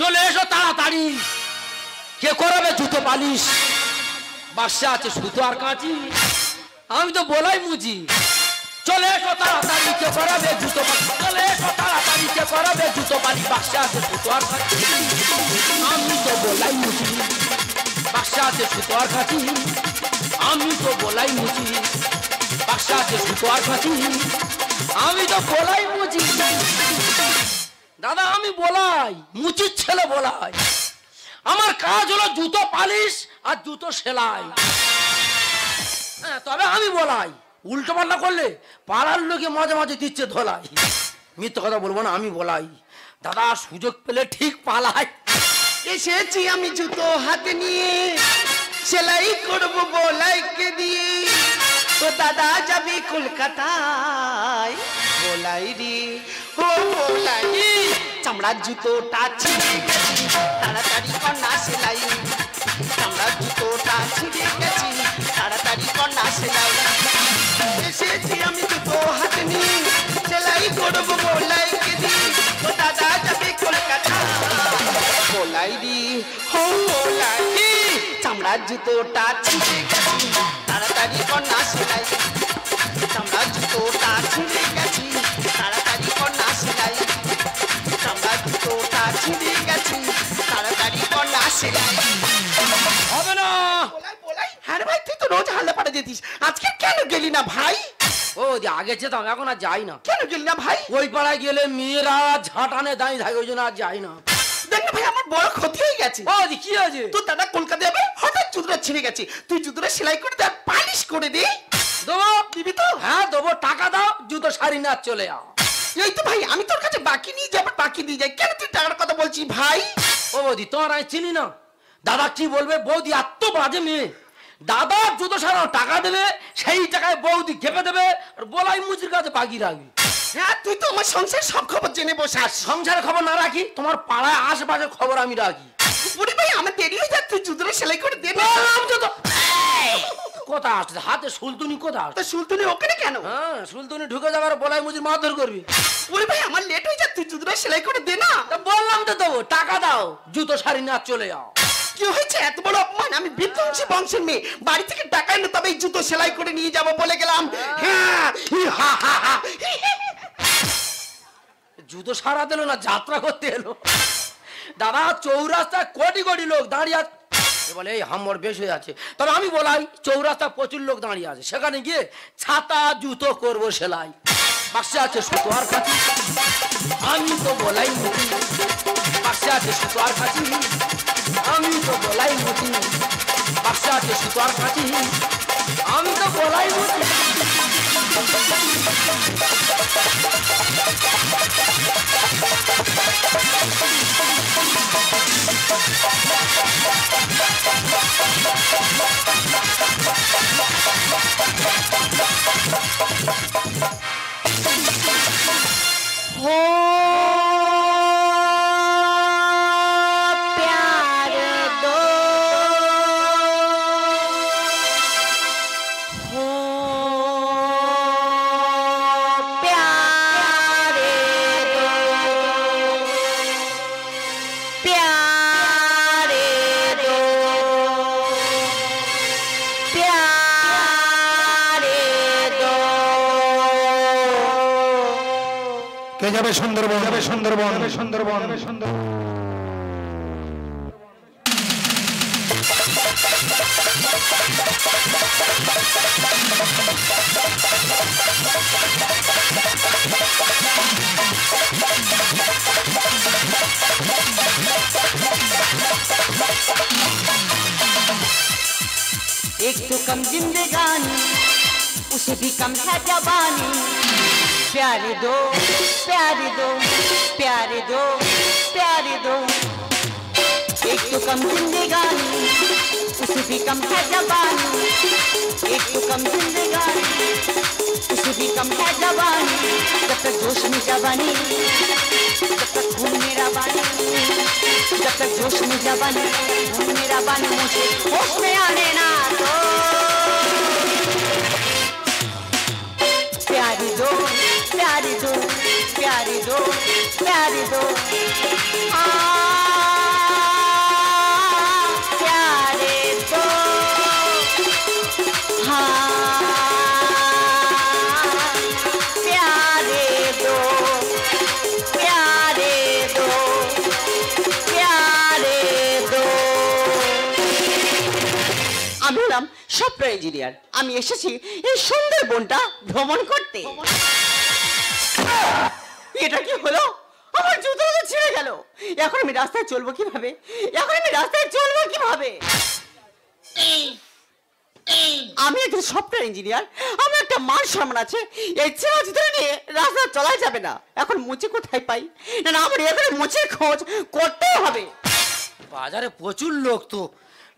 চলে এসো তাড়াতাড়ি। কে করাবে জুতো পালিশ? বাক্সে আছে সুতো আর কাঁচি। আমি তো বলাই মুজি। চলে এসো তাড়াতাড়ি, কে করাবে জুতো পালিশ? চলে এসো তাড়াতাড়ি, কে করাবে জুতো পালিশ? বাক্সে আছে সুতো আর কাঁচি। আমি তো বলাই মুজি। বাক্সে আছে সুতো আর কাঁচি। আমি তো বলাই মুজি। বাক্সে আছে সুতো আর কাঁচি। আমি তো বলাই মুজি। দাদা আমি বলাই, মুচির ছেলে বলাই। আমার কাজ হলো জুতো পালিশ আর জুতো সেলাই। তবে আমি বলাই, উল্টো পাল্টা করলে পাড়ার লোকে মাঝে মাঝে দিচ্ছে ধোলাই। মিথ্যে কথা বলবো না, আমি বলাই। দাদা সুযোগ পেলে ঠিক পালাই। এসেছি আমি জুতো হাতে নিয়ে, সেলাই করবো বলাইকে দিয়ে। তো দাদা যাবি কলকাতায়, বলাই রে ও বলাই। চামড়ার জুতোটা ছিঁড়ে গেছি, তাড়াতাড়ি কন্যা সেলাই। চামড়ার জুতোটা ছিঁড়ে গেছি, তাড়াতাড়ি কন্যা সেলাই। এসেছি আমি জুতো হাতে নিয়ে, সেলাই করবো বলাইকে দিয়ে। তো দাদা যাবে কলকাতায়, বলাই রে ও বলাই। চামড়ার জুতোটা ছিঁড়ে গেছি, তাড়াতাড়ি কন্যা সেলাই। চামড়ার জুতোটা ছিঁড়ে গেছি, তাড়াতাড়ি কন্যা সেলাই। চামড়ার জুতোটা ছিঁড়ে গেছি, তাড়াতাড়ি কন্যা সেলাই। হবে না। হ্যাঁ ভাই, তুই তো রোজ হালে পাড়ে যেতিস, আজকে কেন গেলি না ভাই? ও আগে যেতাম, এখন আর যাই না। কেন গেলি না ভাই? ওই পাড়ায় গেলে মেয়েরা ঝাঁটানে দাঁড়িয়ে থাকে, ওই জন্য আর যাই না। দেখ না ভাই, আমার বড় ক্ষতি হয়ে গেছে। ও কি আছে? তোর দাদা কলকাতা যাবে, হঠাৎ জুতোটা ছিঁড়ে গেছে। তুই জুতোটা সেলাই করে দে, পালিশ করে দে। দেবো। দিবি তো? হ্যাঁ দেবো, টাকা দাও, জুতো শাড়ি না চলে যাও। এই তো ভাই, আমি তোর কাছে বাকি নিয়ে যাবো, বাকি দিয়ে যাই। কেন তুই টাকার কথা বলছিস ভাই? ও বৌদি, তোমার আমি চিনি না। দাদা কি বলবে? বৌদি এত বাজে মেয়ে। দাদা জুতো সারা টাকা দেবে, সেই টাকায় বৌদি খেপে দেবে, আর বলাই মুচির কাছে বাকি রাখবি। হ্যাঁ, তুই তো আমার সংসার সব খবর জেনে বসাস। সংসারের খবর না রাখি, তোমার পাড়ায় আশেপাশের খবর আমি রাখি। ওরে ভাই, আমার দেরি হয়ে যাচ্ছে, তুই জুতোটা সেলাই করে দে না। কোথা আসছে হাতে সুলতুনি? কোথা আসছে? তা সুলতুনি ওখানে কেন? হ্যাঁ, সুলতুনি ঢুকে যাবার বলাই মুচির মারধর করবি। ওরে ভাই, আমার লেট হয়ে যাচ্ছে, তুই জুতোটা সেলাই করে দে না। তা বললাম তো দেবো, টাকা দাও, জুতো শাড়ি না চলে যাও। কি হয়েছে? এত বড় অপমান! আমি বিধ্বংসী বংশের মেয়ে, বাড়ি থেকে টাকা এনে তবে জুতো সেলাই করে নিয়ে যাবো বলে গেলাম। হ্যাঁ, জুতো সারা দিল না, যাত্রা করতে এলো। দাদা চৌরাস্তায় কোটি কোটি লোক দাঁড়িয়ে আছে, বলে এই হাম্বর বেশ হয়ে আছে। তবে আমি বলাই, চৌরাস্তায় প্রচুর লোক দাঁড়িয়ে আছে, সেখানে গিয়ে ছাতা জুতো করবো সেলাই। বাক্সে আছে সুতো আর কাঁচি। আমি তো বলাই মুটি। বাক্সে আছে সুতো আর কাঁচি। আমি তো বলাই মুটি। বাক্সে আছে সুতো আর কাঁচি। আমি তো বলাই মুটি। যাবে সুন্দরবন, যাবে সুন্দরবন, যাবে সুন্দরবন, যাবে সুন্দরবন। एक तो कम जिंदगानी, उसे भी कम है जवानी। प्यारे दो, प्यारे दो, प्यारे दो, प्यारे दो। एक तो कम जिंदगानी, उसे भी कम है जवानी। एक तो कम जिंदगानी, उसे भी कम है जवानी। जब तक जोश में जवानी, जब तक खून मेरा बानी, जब तक जोश में जवानी, खून मेरा बानी, मुझे होश में आने ना दो। प्यारी दो, प्यारी दो, प्यारी दो, प्यारी दो। আমি হলাম সফটওয়্যার ইঞ্জিনিয়ার। আমি এসেছি এই সুন্দর বনটা ভ্রমণ করতে। এটা কি হলো? আমার জুতোটা তো ছিঁড়ে গেল। এখন আমি রাস্তায় চলবো কিভাবে? আমি একজন সফটওয়্যার ইঞ্জিনিয়ার, আমার একটা মান সম্মান আছে। এই ছেঁড়া জুতো নিয়ে রাস্তা চলাই যাবে না। এখন মুচি কোথায় পাই? না আমার এখানে মুচির খোঁজ করতেই হবে। বাজারে প্রচুর লোক তো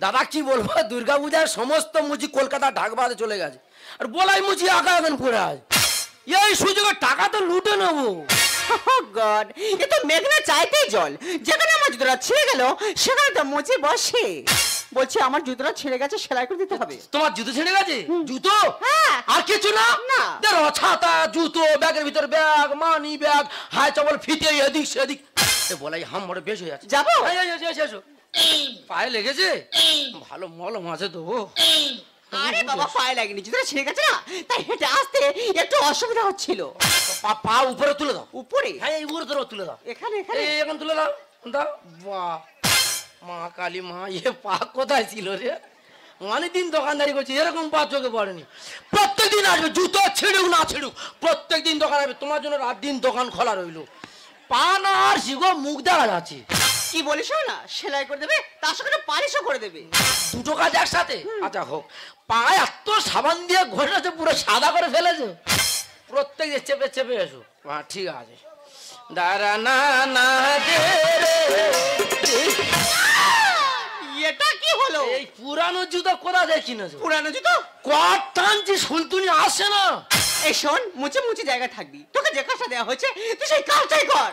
দাদা, কি বলবো, দুর্গাপূজার সমস্ত মুচি কলকাতা ঢাকবাদে চলে গেছে, আর বলাই মুচি আঁকা এখন পড়ে আছে। এই সুযোগে টাকা তো লুটে নেবো। গড, এ তো মেঘনা চাইতেই জল। যেখানে আমার জুতোটা ছিঁড়ে গেল সেখানে তো মুচি বসে। বলছি আমার জুতোটা ছিঁড়ে গেছে, সেলাই করে দিতে হবে। তোমার জুতো ছিঁড়ে গেছে? জুতো হ্যাঁ। আর কিছু না? না। দেখো, ছাতা, জুতো, ব্যাগের ভিতর ব্যাগ, মানি ব্যাগ, হাই চপল ফিতে এদিক সেদিক। বলাই হাম বড় বেশ হয়ে যাচ্ছে। যাবো? এসো। পায়ে লেগেছে? ভালো মলম আছে তো। আরে বাবা, পায়ে লাগেনি, জুতোটা ছিঁড়ে গেছে না, তাই হেঁটে আসতে একটু অসুবিধা হচ্ছিল। পা উপরে তুলে দাও। উপরে? হ্যাঁ, এই উপরে ধরো, তুলে দাও। এখানে এখন তুলে দাও। দাও। বাহ, মা কালী মা, এ পা কোথায় ছিল রে? অনেকদিন দোকানদারি করছি, এরকম পা চোখে পড়েনি। প্রত্যেকদিন আসবে, জুতো ছিঁড়ুক না ছিঁড়ুক, প্রত্যেকদিন দোকান আসবে। তোমার জন্য রাত দিন দোকান খোলা রইলো। পা না আর শিগো, মুখ দেখা যাচ্ছে। কি বলিস না, সেলাই করে দেবে, তার সঙ্গে পালিশও করে দেবে। দুটো কাজ একসাথে? আচ্ছা হোক। পা এত সাবান দিয়ে ঘষেছে, পুরো সাদা করে ফেলেছে। প্রত্যেক দিন চেপে চেপে এসো। ঠিক আছে। দাঁড়া না না দে রে। এটা কি হলো? এই পুরানো জুতো কোথা দিয়ে কিনেছো? পুরানো জুতো? কট টানছি, সুলতুনি আসে না। এই শোন, মুচে মুচে জায়গা থাকবি, তোকে যে কাজটা দেওয়া হয়েছে তুই সেই কাজটাই কর।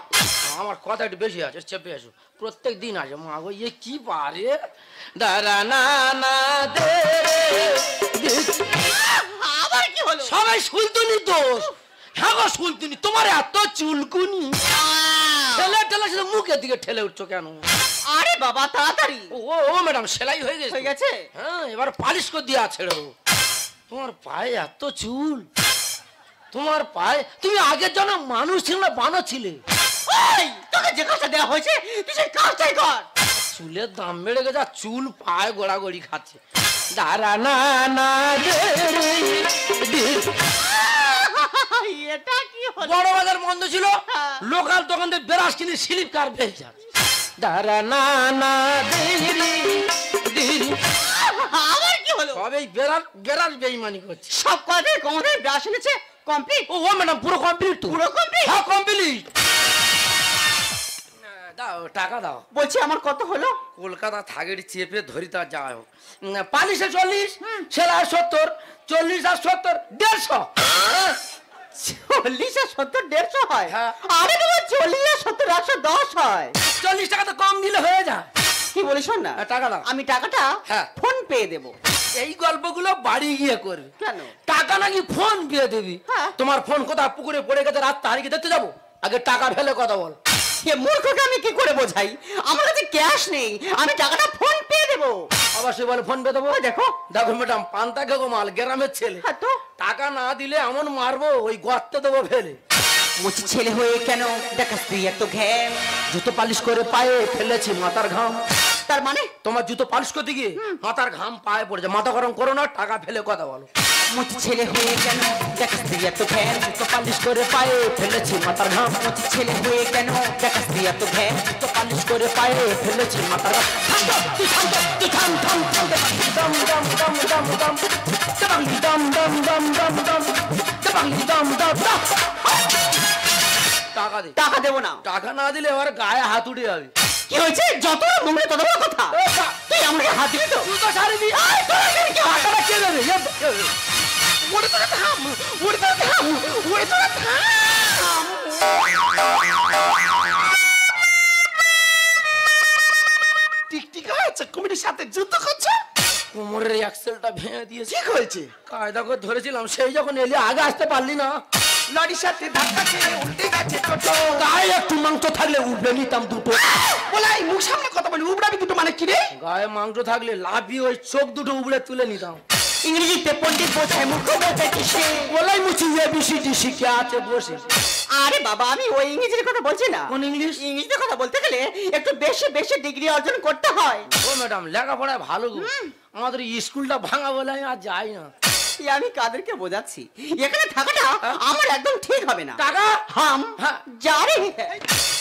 আমার কথা একটু বেশি আছে, চেপে এসো। প্রত্যেক দিন আসে। মা গো, এ কি পারে? দাঁড়া না না দে রে। আবার কি হলো? সবাই সুলতুনি দোষ। হ্যাঁ গো সুলতুনি, তোমার এত চুলকুনি। ঠেলে ঠেলে শুধু মুখের দিকে ঠেলে উঠছো কেন? আরে বাবা, তাড়াতাড়ি। ও ম্যাডাম, সেলাই হয়ে গেছে? হয়ে গেছে। হ্যাঁ, এবার পালিশ করে দিয়ে ছেড়ে দেবো। তোমার পায়ে এত চুল, তোমার পায়ে, তুমি আগের জন্য মানুষ ছিল না বানর ছিলে? এই, তোকে যে কাজটা দেওয়া হয়েছে তুই সেই কাজটাই কর। চুলের দাম বেড়ে গেছে, চুল পায়ে গোড়াগড়ি খাচ্ছে। দাঁড়া না না দে রে। এটা কি হলো? বড় বাজার বন্ধ ছিল, লোকাল দোকানদের বেরাস কিনে স্লিপ কার পেয়ে যাচ্ছে। দাঁড়া না না দে রে। আবার কি হলো? সবাই বেরাস বেইমানি করছে। সব কাজে কোমরে ব্রাশ এনেছে, কমপ্লিট? ও ম্যাডাম, পুরো কমপ্লিট তো? পুরো কমপ্লিট? হ্যাঁ, কমপ্লিট। দাও, টাকা দাও। বলছি আমার কত হলো? কলকাতা থাকের চেপে ধরি তা যাওয়া হোক। পালিশে 40, সেলাই 70, 40 আর 70, 150। 40 আর 70, 150 হয়? হ্যাঁ। আরে বাবা, 40 আর 70, 110 হয়। 40 টাকা তো কম দিলে হয়ে যায়। কি বলিস না, টাকা দাও। আমি টাকাটা হ্যাঁ। ফোন পে দেবো। এই গল্পগুলো বাড়ি গিয়ে করবে। কেন? টাকা নাকি ফোন দিয়ে দিবি? হ্যাঁ। তোমার ফোন কোথায় পুকুরে পড়ে গেছে, রাত তারিখে দেখতে যাবো? আগে টাকা ফেলে কথা বল। এ মূর্খকে আমি কি করে বোঝাই? আমার কাছে ক্যাশ নেই, আমি টাকাটা ফোন পে দেবো। অবশ্যই বলে ফোন পে দেবো। দেখো দেখো ম্যাডাম, পান্তা খেগো মাল, গ্রামের ছেলে। হ্যাঁ তো, টাকা না দিলে এমন মারবো, ওই গর্তে দেবো ফেলে। মুচি ছেলে হয়ে কেন দেখাস তুই এত ঘ্যাম? জুতো পালিশ করে পায়ে ফেলেছি মাথার ঘাম। তার মানে? তোমার জুতো পালিশ করতে গিয়ে মাথার ঘাম পায়ে পড়েছে। মাথা গরম করো না, টাকা ফেলে কথা বলো। মুচি ছেলে হয়ে কেন দেখাস তুই এত ঘ্যাম? জুতো পালিশ করে পায়ে ফেলেছি মাথার ঘাম। মুচি ছেলে হয়ে কেন দেখাস তুই এত ঘ্যাম? জুতো পালিশ করে পায়ে ফেলেছি মাথার ঘাম। তুই থাম, তুই থাম, থাম, থাম, দম দম দম দম দম দবাংলি দম দম দম দম দম দবাংলি দম দম দম। টাকা দে। টাকা দেবো না। টাকা না দিলে এবার গায়ে হাত উঠে যাবে। কি হয়েছে? যত মুখে তত বড় কথা। তুই আমাকে হাত দিবি তো? জুতো সারি দি। টাকাটা কে দেবে? ওরে তোরা থাম, ওরে তোরা থাম, ওরে তোরা থাম। টিকটিকা হচ্ছে, কমিটির সাথে যুদ্ধ করছে। কোমরের অ্যাক্সেলটা ভেঙে দিয়েছে। ঠিক হয়েছে। কায়দা করে ধরেছিলাম, সেই যখন এলি আগে আসতে পারলি না। লরির সাথে ধাক্কা খেয়ে উল্টে গেছে টোটো। গায়ে একটু মাংস থাকলে উঠবে নিতাম দুটো। বলাই মুখ সামনে কথা বলি, উবড়াবি দুটো মানে কি রে? গায়ে মাংস থাকলে লাভি ওই চোখ দুটো উবড়ে তুলে নিতাম। ইংরেজিতে পণ্ডিত বোঝায় মূর্খ বলতে কিসে? বলাই মুচি ABCD শিখে আছে বসে। আরে বাবা, আমি ওই ইংরেজির কথা বলছি না। কোন ইংলিশ? ইংরেজিতে কথা বলতে গেলে একটু বেশি বেশি ডিগ্রি অর্জন করতে হয়। ও ম্যাডাম, লেখাপড়ায় ভালো গো। আমাদের স্কুলটা ভাঙা বলে আমি আর যাই না। আমি কাদেরকে বোঝাচ্ছি, এখানে থাকাটা আমার একদম ঠিক হবে না। টাকা হাম হ্যাঁ। যারে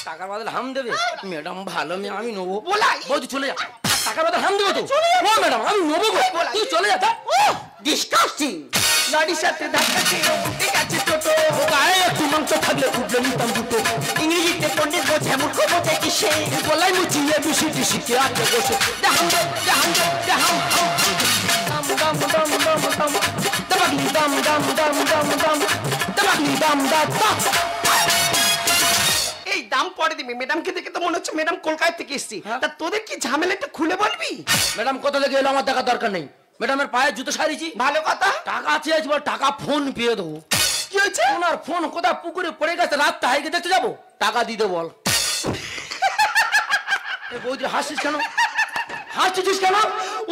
টাকার বদলে হাম দেবে? ম্যাডাম ভালো মেয়ে, আমি নেবো। বলাই। বৌদি চলে যা, টাকার বদলে হাম দেবো তো। ও ম্যাডাম, আমি নেবো গো, তুই চলে যা। ডিসকাস্টিং। গাড়ির সাথে ধাক্কা খেয়ে উঠে গেছে টোটো। ও গায়ে একটু মাংস থাকলে উঠলে নিতাম দুটো। ইংরেজিতে পণ্ডিত বোঝায় মূর্খ বলতে কিসে? বলাই মুচি ABCD শিখে আছে বসে। দাম দাম দাম দাম দাম দাম দাম দাম দাম দাবাগলি দাম দাম দাম দাম দাম দাবাগলি দাম দাম দাম। এই দাম পরে দিবি। ম্যাডামকে দেখে তো মনে হচ্ছে ম্যাডাম কলকাতা থেকে এসেছি। তা তোদের কি ঝামেলা একটু খুলে বলবি? ম্যাডাম কোথা থেকে এলো আমার দেখার দরকার নেই। ম্যাডামের পায়ে জুতো সারিছি, ভালো কথা। টাকা চেয়েছি, বল টাকা ফোন পেয়ে দেবো। কি হয়েছে? ওনার ফোন কোথায় পুকুরে পড়ে গেছে, রাতটা হাইকে দেখতে যাবো, টাকা দিতে বল। বৌদি হাসিস কেন? হাসছিস কেন?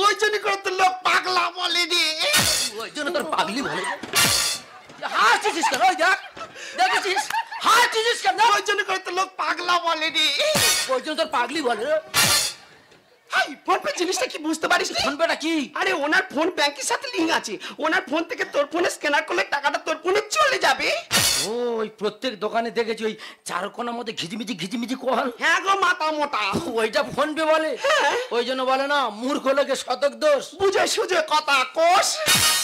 ওই জন্য করে তো লোক পাগলা বলে রে। ওই জন্য তোর পাগলি বলে। হাসছিস কেন? ওই দেখ, দেখেছিস হাসছিস কেন? ওই জন্য করে তো লোক পাগলা বলে রে। ওই জন্য তোর পাগলি বলে। হাই, ফোন পে জিনিসটা কি বুঝতে পারিস নি? ফোন পেটা কি? আরে ওনার ফোন ব্যাংকের সাথে লিংক আছে। ওনার ফোন থেকে তোর ফোনে স্ক্যানার করলে টাকাটা তোর ফোনে চলে যাবে। ও, ওই প্রত্যেক দোকানে দেখেছি ওই চারকোনার মধ্যে ঘিজিমিজি কল। হ্যাঁ গো, মাথা মোটা। ওইটা ফোন পে বলে। ওই জন্য বলে না, মূর্খ লোকে শতক দোষ। বুঝে সুঝে কথা কোষ।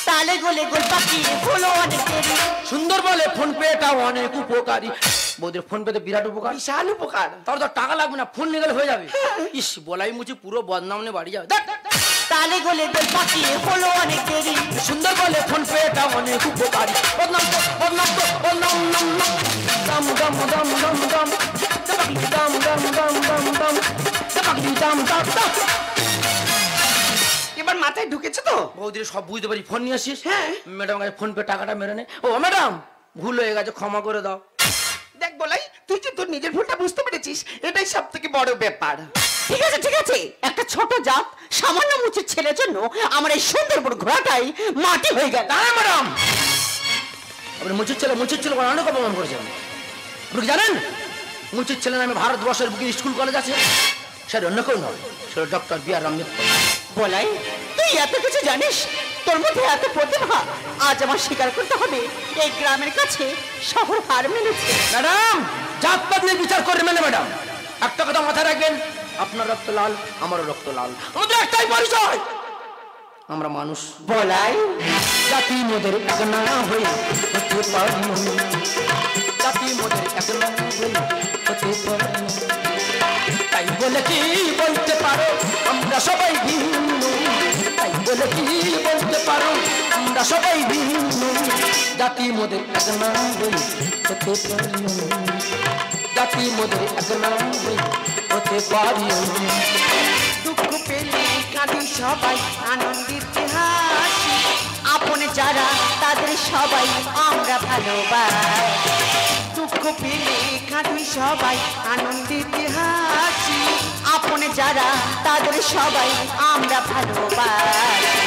তালে গোলে গোল পাকিয়ে হলো অনেক দেরি। সুন্দর বলে ফোন পেটা অনেক উপকারী। বৌদির ফোন পেতে বিরাট উপকার। বিশাল উপকার। তার তো টাকা লাগবে না, ফোন নিয়ে গেলে হয়ে যাবে। ইস, বলাই মুচি পুরো বদনাম নিয়ে বাড়ি যাবে। ধ্যাৎ। তালে গোলে গোল পাকিয়ে হলো অনেক দেরি। সুন্দর বলে ফোন পেটা অনেক উপকারী। বদনাম তো বদনাম তো বদনাম নাম নাম দাম দাম দাম দাম দাম দাবাগলি দাম দাম দাম দাম দাম দাবাগলি দাম দাম দাম। এবার মাথায় ঢুকেছে তো? বৌদির সব বুঝতে পারি, ফোন নিয়ে আসিস। হ্যাঁ। ম্যাডাম কাছে ফোন পে টাকাটা মেরে নে। ও ম্যাডাম, ভুল হয়ে গেছে, ক্ষমা করে দাও। দেখ বলাই, তুই যে তোর নিজের ভুলটা বুঝতে পেরেছিস, এটাই সব থেকে বড় ব্যাপার। ঠিক আছে ঠিক আছে, একটা ছোট জাত সামান্য মুচির ছেলের জন্য আমার এই সুন্দরবন ঘোড়াটাই মাটি হয়ে গেল। দাঁড়া ম্যাডাম, আপনি মুচির ছেলে অনেক অপমান করেছেন। আপনি কি জানেন মুচির ছেলে নামে ভারতবর্ষের বুকে স্কুল কলেজ আছে? সেটা অন্য কেউ নয়, সেটা ডক্টর B.R. আম্বেদকর। বলাই, তুই এত কিছু জানিস, তোর মধ্যে এত প্রতিভা, আজ আমার স্বীকার করতে হবে এই গ্রামের কাছে শহর হার মেনেছে। ম্যাডাম, জাতপাত নিয়ে বিচার করবেন না ম্যাডাম। একটা কথা মাথায় রাখবেন, আপনার রক্ত লাল, আমারও রক্ত লাল, আমাদের একটাই পরিচয়, আমরা মানুষ। বলাই, জাতি মোদের এক না হয়ে হতে পারি না, জাতি মোদের এক না হয়ে হতে পারি না। তাই বলে কি বলতে পারো আমরা সবাই ভিন্ন, তাই বলে কি বলতে পারো আমরা সবাই ভিন্ন, জাতি মোদের এক না হয়ে হতে পারি না, জাতি মোদের এক না হয়ে হতে পারি না। দুঃখ পেলে কাঁদি সবাই, আনন্দিতে হাসি, আপনে যারা তাদের সবাই আমরা ভালোবাসি। দুঃখ পেলে কাঁদি সবাই, আনন্দিতে হাসি, আপনে যারা তাদের সবাই আমরা ভালোবাসি।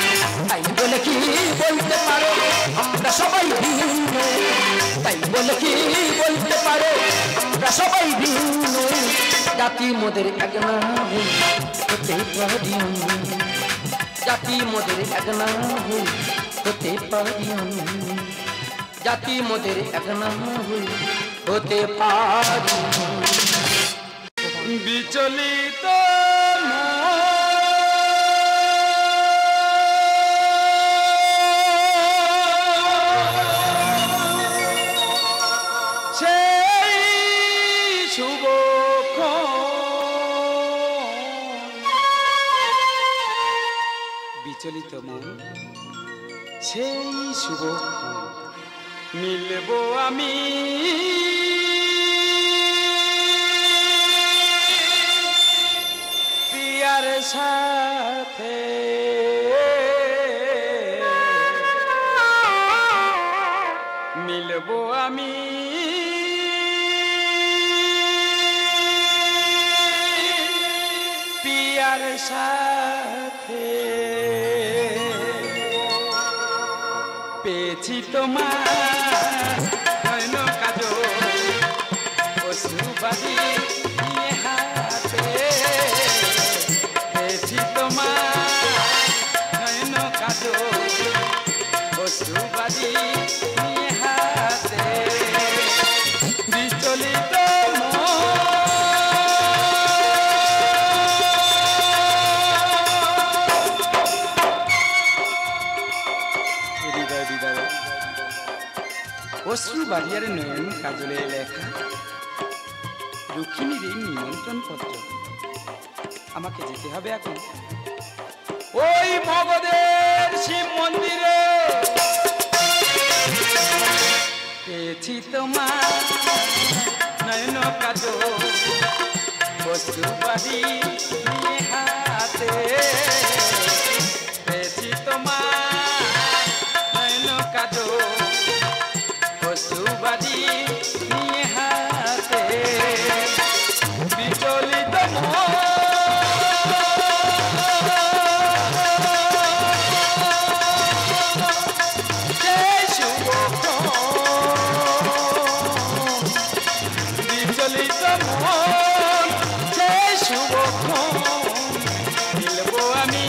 তাই বলে কি বলতে পারো আমরা সবাই ভিন্ন, তাই বলে কি বলতে পারো আমরা সবাই ভিন্ন, জাতি মোদের এক না হয়ে হতে পারি না, জাতি মোদের এক না হয়ে হতে পারি না, জাতি মোদের এক না হয়ে হতে পারি না। বিচলিত বিচলিত মন সেই শুভ মিলব আমি প্রিয়ার সাথে, মিলব আমি প্রিয়ার সাথে। পেয়েছি তোমার নয়ন কাজল অশ্রুবাদী নিয়ে হাতে পেয়েছি তোমার নয়ন কাজল অশ্রুবাদী নিয়ে হাতে বিচলিত অশ্রু বাড়িয়ার নয়ন কাজলে লেখা রুক্মিণীর এই নিমন্ত্রণ পত্র। আমাকে যেতে হবে এখন ওই মগধের শিব মন্দিরে। পেয়েছি তোমার নয়ন কাজল অশ্রু বাড়ি নিয়ে হাতে পেয়েছি তোমার নয়ন কাজল অশ্রুবাদী নিয়ে হাতে বিচলিত বিচলিত মন সেই শুভক্ষণ মিলবো আমি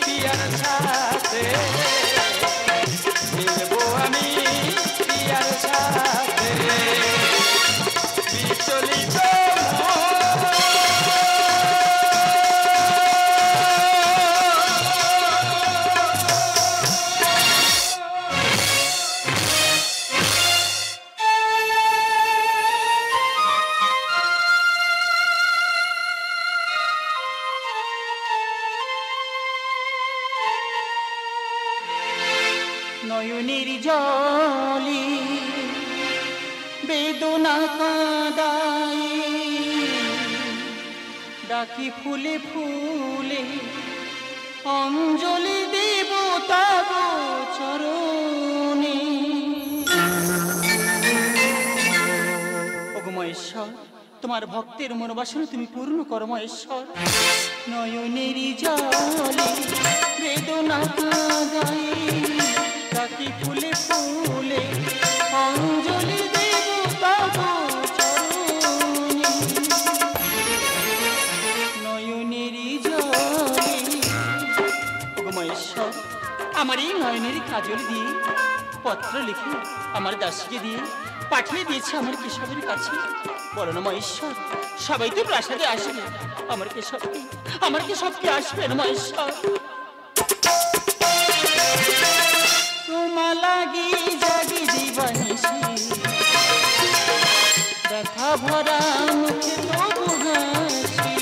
পিয়ার সাথে মিলবো আমি পিয়ার সাথে বিচলিত নয়নের জলে বেদনা কাঁদাই ডাকি ফুলে ফুলে অঞ্জলি দেব তব চরণে। ওগো মহেশ্বর, তোমার ভক্তের মনোবাসনা তুমি পূর্ণ করো মহেশ্বর। নয়নের জলে বেদনা কাঁদাই ডাকি ফুলে ফুলে অঞ্জলি দেব তব চরণে। নয়নের জলে ওগো মহেশ্বর, আমার এই নয়নের কাজল দিয়ে পত্র লিখে আমার দাসীকে দিয়ে পাঠিয়ে দিয়েছে আমার কেশবের কাছে। বলো না মহেশ্বর, সবাই তো প্রাসাদে আসবে, আমার কেশবকে আসবে না মহেশ্বর। তোমা লাগি জাগি দিবানিশি ব্যথা ভরা মুখে তবু হাসি।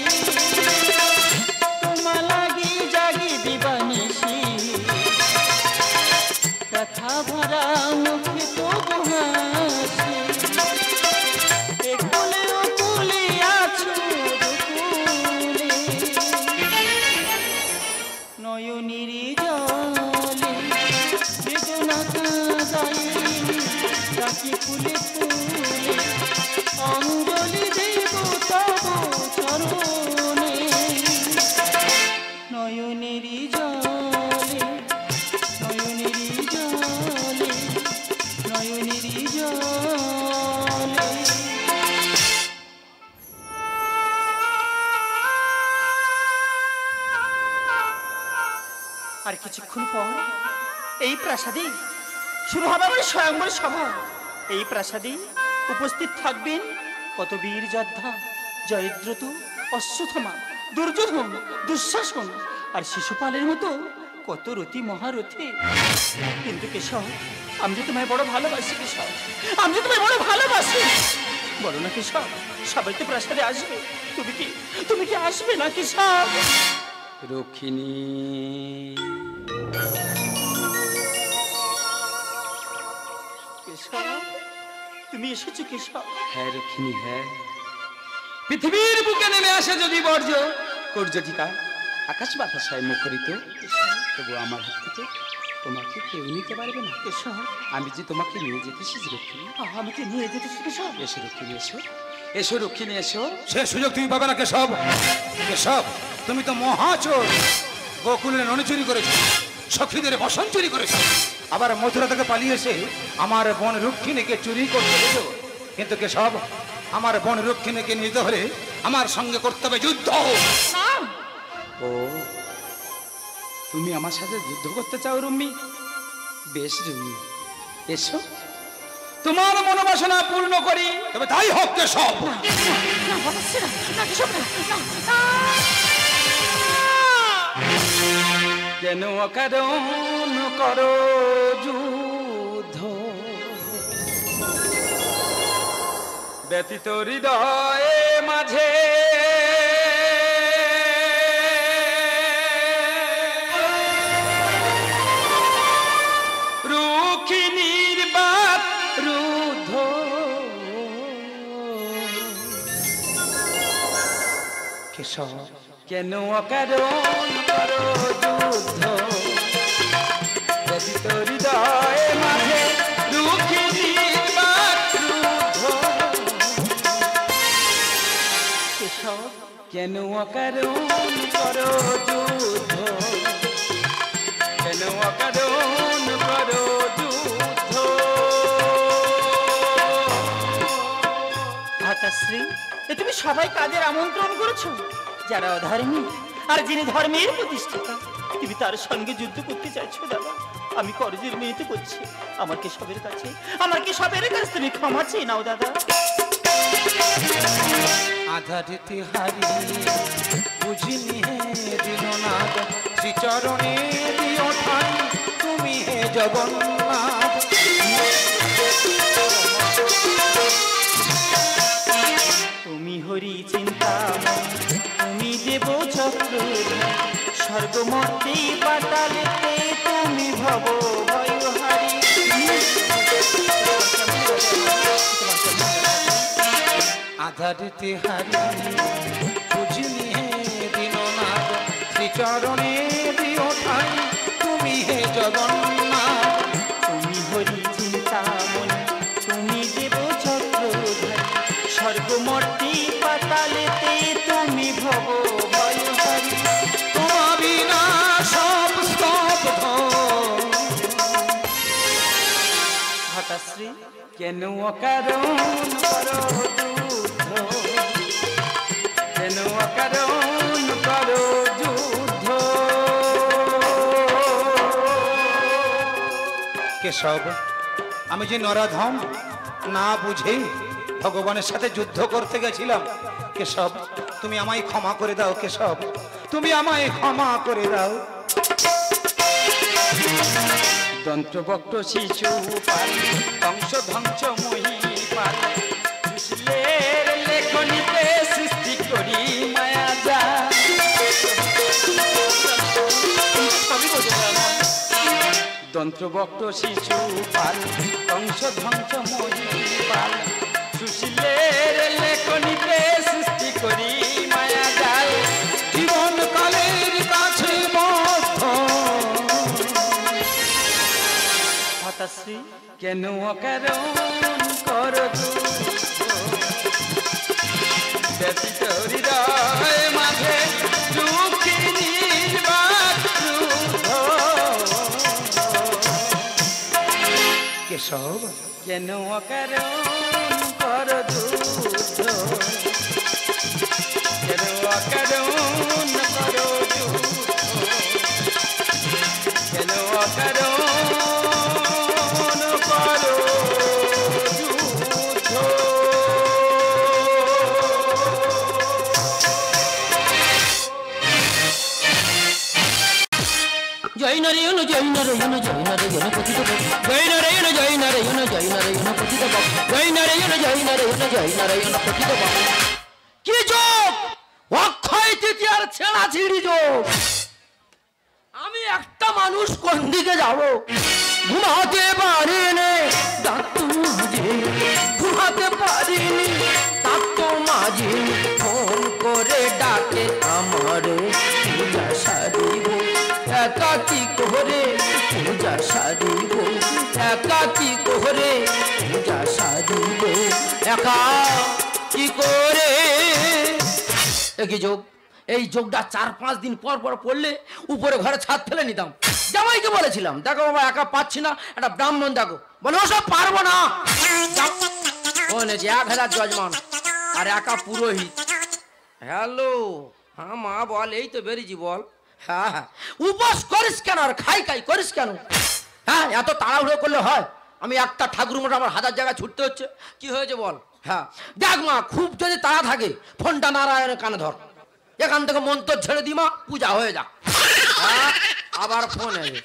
তোমা লাগি জাগি দিবানিশি ব্যথা ভরা মুখে তবু হাসি। একুলে ওকুলে আছো দুকুলে নয়নের জলে বেদনা কাঁদাই ডাকি ফুলে ফুলে অঞ্জলি দেব তব চরণে। নয়নের জলে নয়নের জলে নয়নের জলে। আর কিছুক্ষণ পর এই প্রাসাদে শুরু হবে আমার স্বয়ংবর সভা। এই প্রাসাদে উপস্থিত থাকবেন কত বীর যোদ্ধা, জয়দ্রথ, অশ্বত্থামা, দুর্যোধন, দুঃশাসন আর শিশুপালের মতো কত রতি মহারথী। কিন্তু কেশব, আমি যে তোমায় বড় ভালোবাসি কেশব, আমি যে তোমায় বড় ভালোবাসি। বলো না কেশব, সবাই তো প্রাসাদে আসবে, তুমি কি আসবে না কেশব? রক্ষিণী তুমি এসেছো কেশব? হ্যাঁ রক্ষিণী, হ্যাঁ। পৃথিবীর বুকে নেমে আসে যদি বর্জ্য কর্যটিকা আকাশ বাতাসায় মুখরিত, তবু আমার হাত থেকে তোমাকে কেউ নিতে পারবে না। আমি যে তোমাকে নিয়ে যেতেছি রক্ষিণী, আমাকে নিয়ে যেতেছি কেশব। এসো রক্ষিণী, এসো এসো রক্ষিণী, এসো। সে সুযোগ তুমি পাবে না কেশব। কেশব, তুমি তো মহাচোর। গোকুলের ননি চুরি করেছো, সখীদের বসন চুরি করেছো, আবার মথুরা থেকে পালিয়ে এসে আমার বোন রুক্মিণীকে চুরি করতে দেব। কিন্তু কেশব, আমার বোন রুক্মিণীকে নিতে হলে আমার সঙ্গে করতে হবে যুদ্ধ। ও, তুমি আমার সাথে যুদ্ধ করতে চাও রুমি? বেশ রুমি, এসো তোমার মনোবাসনা পূর্ণ করি। তবে তাই হোক কেশব। কেন অকারণ করো যুদ্ধ, ব্যতীত হৃদয়ে মাঝে রুখিনীর বাত রুদ্ধ। কেশব, কেন অকারণ করো যুদ্ধ, ব্যতীত হৃদয়ে মাঝে রুখিনীর বাত রুদ্ধ। কেন অকারণ করো যুদ্ধ, কেন অকারণ করো যুদ্ধ। ভাতাশ্রী, তুমি সবাই কাজের আমন্ত্রণ করেছো, যারা অধর্মী আর যিনি ধর্মের প্রতিষ্ঠাতা, তুমি তার সঙ্গে যুদ্ধ করতে চাইছো। দাদা, আমি করজের মেয়েতে করছি, আমার কেশবের কাছে তুমি ক্ষমা চেয়ে নাও দাদা। আধারিতে হারিয়ে বুঝিনি হে দীননাথ, শ্রীচরণে দিও ঠাই তুমি হে জগন্নাথ। তুমি হরি চিন্তাময়, তুমি দেব চক্রধর, স্বর্গমর্তে পাতালেতে তুমি ভব ভয়হারী। আধারিতে হারিয়ে বুঝিনি হে দীননাথ, শ্রীচরণে দিও ঠাই তুমি হে জগন্নাথ। তুমি হরি চিন্তাময়, তুমি দেব চক্রধর, স্বর্গমর্তে পাতালেতে তুমি ভব ভয়হারী। তোমা বিনা সব স্তব্ধ। ভাতাশ্রী, কেন অকারণ করো যুদ্ধ, কেন অকারণ করো যুদ্ধ। কেশব, আমি যে নরাধম না বুঝে ভগবানের সাথে যুদ্ধ করতে গেছিলাম। কেশব, তুমি আমায় ক্ষমা করে দাও। কেশব, তুমি আমায় ক্ষমা করে দাও। দন্ত্রবক্ত শিশু পাল, ধ্বংস ধ্বংস মহি পাল, সুশীলের লেখনীতে সৃষ্টি করি মায়া যা। দন্ত্রবক্ত শিশু পাল, ধ্বংস ধ্বংস মহি পাল, সুশীলের লেখনীতে সৃষ্টি করি মায়া জাল। জীবন কালের কাছে বদ্ধ। ভাতাশ্রী, কেন অকারণ করো যুদ্ধ, ব্যতীত হৃদয়ে মাঝে রুখিনীর বাত রুদ্ধ। কেশব, কেন অকারণ করো যুদ্ধ, কেন অকারণ করো যুদ্ধ, কেন অকারণ করো যুদ্ধ। জয় নারায়ণ জয় নারায়ণ জয় নারায়ণ পতিত জয় নারায়ণ জয় নারায়ণ জয় নারায়ণ পতিত জয় নারায়ণ জয় নারায়ণ জয় নারায়ণ পতিত। কি যোগ? অক্ষয় তৃতীয়ার ছেঁড়া ছিঁড়ি যোগ। আমি একটা মানুষ কোন দিকে যাব? ঘুমাতে পারিনি দাঁত মাঝে, ঘুমাতে পারিনি দাঁত মাঝে। ফোন করে ডাকে আমারে পূজা সারিব, একাকি করে পূজা সারিব, একাকি করে পূজা সারিব, একা কি করে। একই যোগ, এই যোগটা 4-5 দিন পর পর পড়লে উপরে ঘরে ছাদ ফেলে নিতাম, জামাইকে বলেছিলাম দেখো বাবা একা পাচ্ছি না, একটা ব্রাহ্মণ দেখো। বলে ওসব পারবো না, ও নেছে 1000 যজমান আর একা পুরোহিত। হ্যালো, হ্যাঁ মা বল, এই তো বেরিয়েছি বল। হ্যাঁ হ্যাঁ, উপোস করিস কেন আর খাই খাই করিস কেন? হ্যাঁ এত তাড়াহুড়ো করলে হয়? আমি একটা ঠাকুর মতো আমার 1000 জায়গায় ছুটতে হচ্ছে। কি হয়েছে বল? হ্যাঁ দেখ মা, খুব যদি তাড়া থাকে ফোনটা নারায়ণের কানে ধর, এখান থেকে মন্ত্র ছেড়ে দি মা, পূজা হয়ে যাক। হ্যাঁ আবার ফোন এলে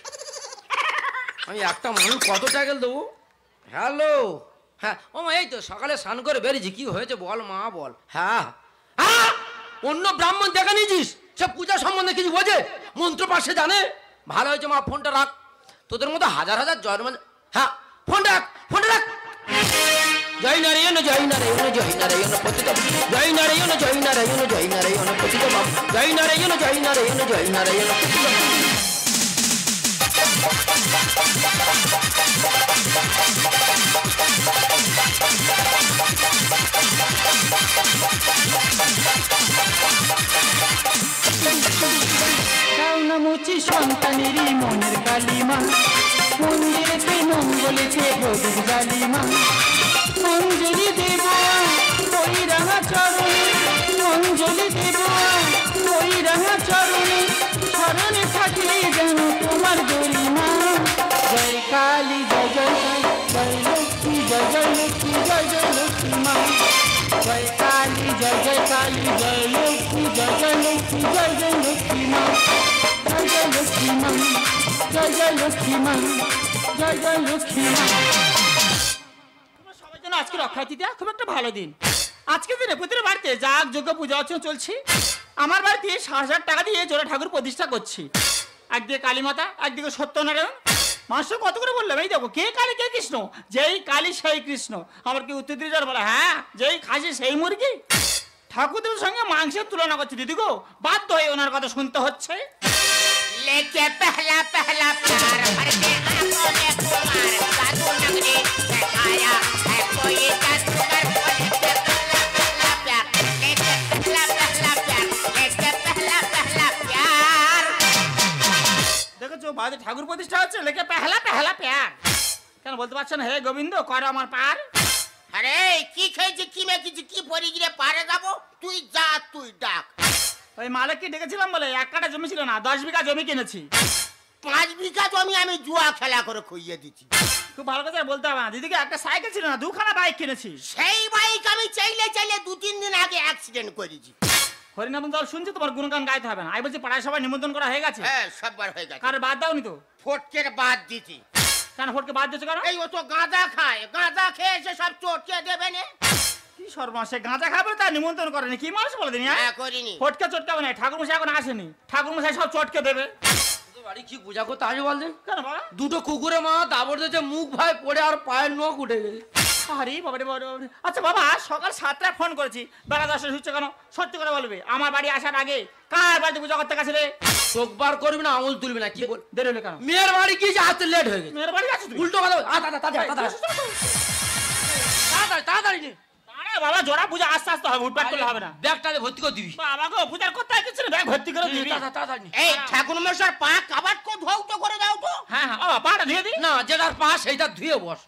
আমি একটা মানুষ কত টাকা দেবো? হ্যালো, হ্যাঁ ও মা এই তো সকালে স্নান করে বেরিয়েছি। কি হয়েছে বল মা বল। হ্যাঁ হ্যাঁ, অন্য ব্রাহ্মণ দেখে নিয়েছিস? সে পূজা সম্বন্ধে কিছু বোঝে? মন্ত্র পাশে জানে? ভালো হয়েছে মা, ফোনটা রাখ। তোদের মতো হাজার হাজার জন্ম। হ্যাঁ ফোনটা রাখ, ফোনটা রাখ। জয় নারায়ণ জয় নারায়ণ জয় নারায়ণ পতিত, জয় নারায়ণ জয় নারায়ণ জয় নারায়ণ পতিত, জয় নারায়ণ জয় নারায়ণ জয় নারায়ণ পতিত। মুচি সন্তানেরই মনের কালিমা, মন্দিরেতে মঙ্গলেতে প্রদীপ জালিমা। অঞ্জলি দেব ওই রাঙা চরণে, অঞ্জলি দেব ওই রাঙা চরণে, স্মরণে থাকলে যেন তোমার গরিমা। জয় কালী জয় জয় জয় লক্ষ্মী জয় জয় লক্ষ্মী জয় জয় লক্ষ্মী মা। জয় কালী জয় জয় কালী জয় লক্ষ্মী জয় জয় লক্ষ্মী জয় জয় লক্ষ্মী মা। জয় জয় লক্ষ্মী মা, জয় জয় লক্ষ্মী মা, জয় জয় লক্ষ্মী মা। সবাই যেন আজকে রক্ষা দিতে খুব একটা ভালো দিন। আজকে দিনে প্রতিটা বাড়িতে যাগ যজ্ঞ পূজা অর্চনা চলছে। আমার বাড়িতে 7,000 টাকা দিয়ে জোড়া ঠাকুর প্রতিষ্ঠা করছি। একদিকে কালী মাতা, একদিকে সত্যনারায়ণ। মাস্টার কত করে বললাম, এই দেখো কে কালী কে কৃষ্ণ, যেই কালী সেই কৃষ্ণ। আমার কি উত্তর দিয়ে বলে হ্যাঁ যেই খাসি সেই মুরগি। ঠাকুরদের সঙ্গে মাংসের তুলনা করছে দিদি গো, বাধ্য হয়ে ওনার কথা শুনতে হচ্ছে। लेके पहला पहला प्यार भर के आंखों में कुमार साधु नगरी दिखाया है कोई जादूगर बोले के पहला प्यार लेके पहला प्यार लेके पहला प्यार। দেখেছো বাড়িতে ঠাকুর প্রতিষ্ঠা হচ্ছে, লেখে পেহলা পেহলা প্যার। কেন বলতে পারছেন হে গোবিন্দ কর আমার পার? আরে কি খেয়েছে কি মেখেছে কি পরি গিয়ে পারে যাবো, তুই যা তুই ডাক। ওই মালিককে ডেকেছিলাম বলে 1 কাঠা জমি ছিল না, 10 বিঘা জমি কিনেছি। 5 বিঘা জমি আমি জুয়া খেলা করে খুইয়ে দিচ্ছি। খুব ভালো কথা বলতে হবে না। দিদিকে একটা সাইকেল ছিল না, 2খানা বাইক কিনেছি। সেই বাইক আমি চাইলে 2-3 দিন আগে অ্যাক্সিডেন্ট করেছি। হরিনাম দল শুনছি, তোমার গুণগান গাইতে হবে না। আমি বলছি পাড়ায় সবাই নিমন্ত্রণ করা হয়ে গেছে? হ্যাঁ সববার হয়ে গেছে। কার বাদ দাওনি তো? ফটকের বাদ দিছি। কেন ফটকে বাদ দিয়েছো কেন? এই ও তো গাঁজা খায়, গাঁজা খেয়ে এসে সব চটকে দেবে না। কি সর্বনাশ, গাঁজা খাবে তার নিমন্ত্রণ করেনি? কি মানুষ বলে দিন? হ্যাঁ করিনি। ফটকে চটকাবে না, ঠাকুর মশাই এখন আসেনি। ঠাকুর মশাই সব চটকে দেবে। বাড়ি কি পূজা করতে আসবে বলছেন? কেন বাবা? দুটো কুকুরে মা দাবড় দিয়েছে, মুখ ভাই পড়ে আর পায়ের নখ উঠে গেছে। আরে বাবারে বাবারে। আচ্ছা বাবা, সকাল 7টায় ফোন করেছি, বেলা 10টায় হচ্ছে কেন? সত্যি করে বলবে, আমার বাড়ি আসার আগে কার বাড়িতে পূজা করতে গেছিলে? চোখ বার করবি না, আঙুল তুলবি না। কি বল? দেরি হলো কেন? মেয়ের বাড়ি গিয়েছে, আসতে লেট হয়ে গেছে। মেয়ের বাড়ি আছো তুমি? উল্টো কথা তাড়াতাড়ি তাড়াতাড়ি নে। আরে বাবা জোড়া পূজা আস্তে আস্তে হবে, উঠপাট করলে হবে না। ব্যাগটাতে ভর্তি করে দিবি। বাবা গো, পূজার কোথায় কিছু না, ব্যাগ ভর্তি করে দিবি। তাড়াতাড়ি নে। এই ঠাকুর মশার পা কাবাট কো ধৌত করে দাও তো। হ্যাঁ হ্যাঁ বাবা, পাটা ধুয়ে দিই। না, যেটার পা সেইটা ধুয়ে বস।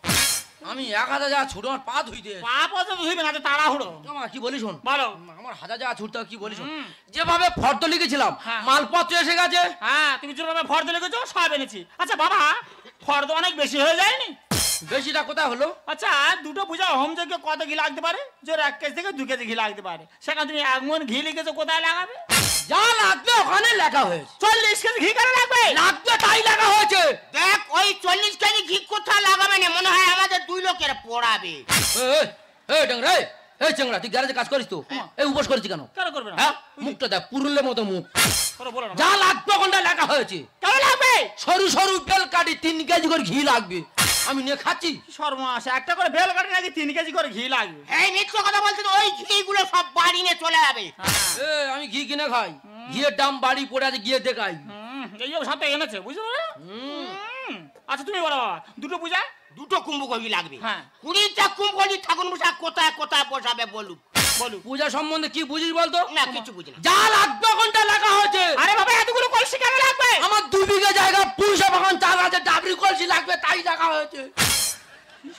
আমি 1000 যা ছুটো, আমার পা ধুইতে। পা পর্যন্ত ধুইবে না, তো তাড়াহুড়ো। আমার কি বলি শোন, বলো। আমার 1000 যা ছুটতে কি বলি শোন। যেভাবে ফর্দ লিখেছিলাম হ্যাঁ। মালপত্র এসে গেছে। হ্যাঁ তুমি যেভাবে ফর্দ লিখেছো সব এনেছি। আচ্ছা বাবা, ফর্দ অনেক বেশি হয়ে যায়নি? বেশিটা কোথায় হলো? আচ্ছা দুটো পূজা হোম যজ্ঞ কত ঘি লাগতে পারে? জোর 1 কেজি থেকে 2 কেজি ঘি লাগতে পারে। সেখানে তুমি 1 মণ ঘি লিখেছো, কোথায় লাগাবে? যা লাগবে ওখানে লেখা হয়েছে। 40 কেজি ঘি কেন লাগবে? লাগবে তাই লেখা হয়েছে। দেখ ওই 40 কেজি ঘি কোথায় লাগাবে না, মনে হয় আমাদের 2 লোকের পড়াবে। এই ডাংরা, এই চেংড়া, তুই গ্যারেজে কাজ করিস তো? এই উপোস করেছি কেন? কেন করবে না? হ্যাঁ, মুখটা দেখ পুরুলের মতো মুখ। বলো না। যা লাগবে ওখানটা লেখা হয়েছে। কেন লাগবে? সরু সরু বেল কাটি 3 কেজি করে ঘি লাগবে। আমি নিয়ে খাচ্ছি। সর্বনাশ, একটা করে বেল কাটে নাকি 3 কেজি করে ঘি লাগবে? এই মিথ্যে কথা বলছিস, ওই ঘিগুলো সব বাড়ি নিয়ে চলে যাবে। আমি ঘি কিনে খাই, ঘিয়ের দাম বাড়ি পড়ে আছে, গিয়ে দেখাই। এই সাথে এনেছে, বুঝতে পারলে? আচ্ছা তুমি বলো বাবা, দুটো পূজা 2টো কুম্ভকলি লাগবে। হ্যাঁ। 20টা কুম্ভকলি ঠাকুর মশাই কোথায় কোথায় বসাবে বলুন। বলো। পূজা সম্বন্ধে কি বুঝিস বলতো? না কিছু বুঝি না। যা লাগবে ওখানটা লেখা হয়েছে। আরে বাবা, এতগুলো কলসি কেন লাগবে? আমার 2 বিঘা জায়গা পুরসভা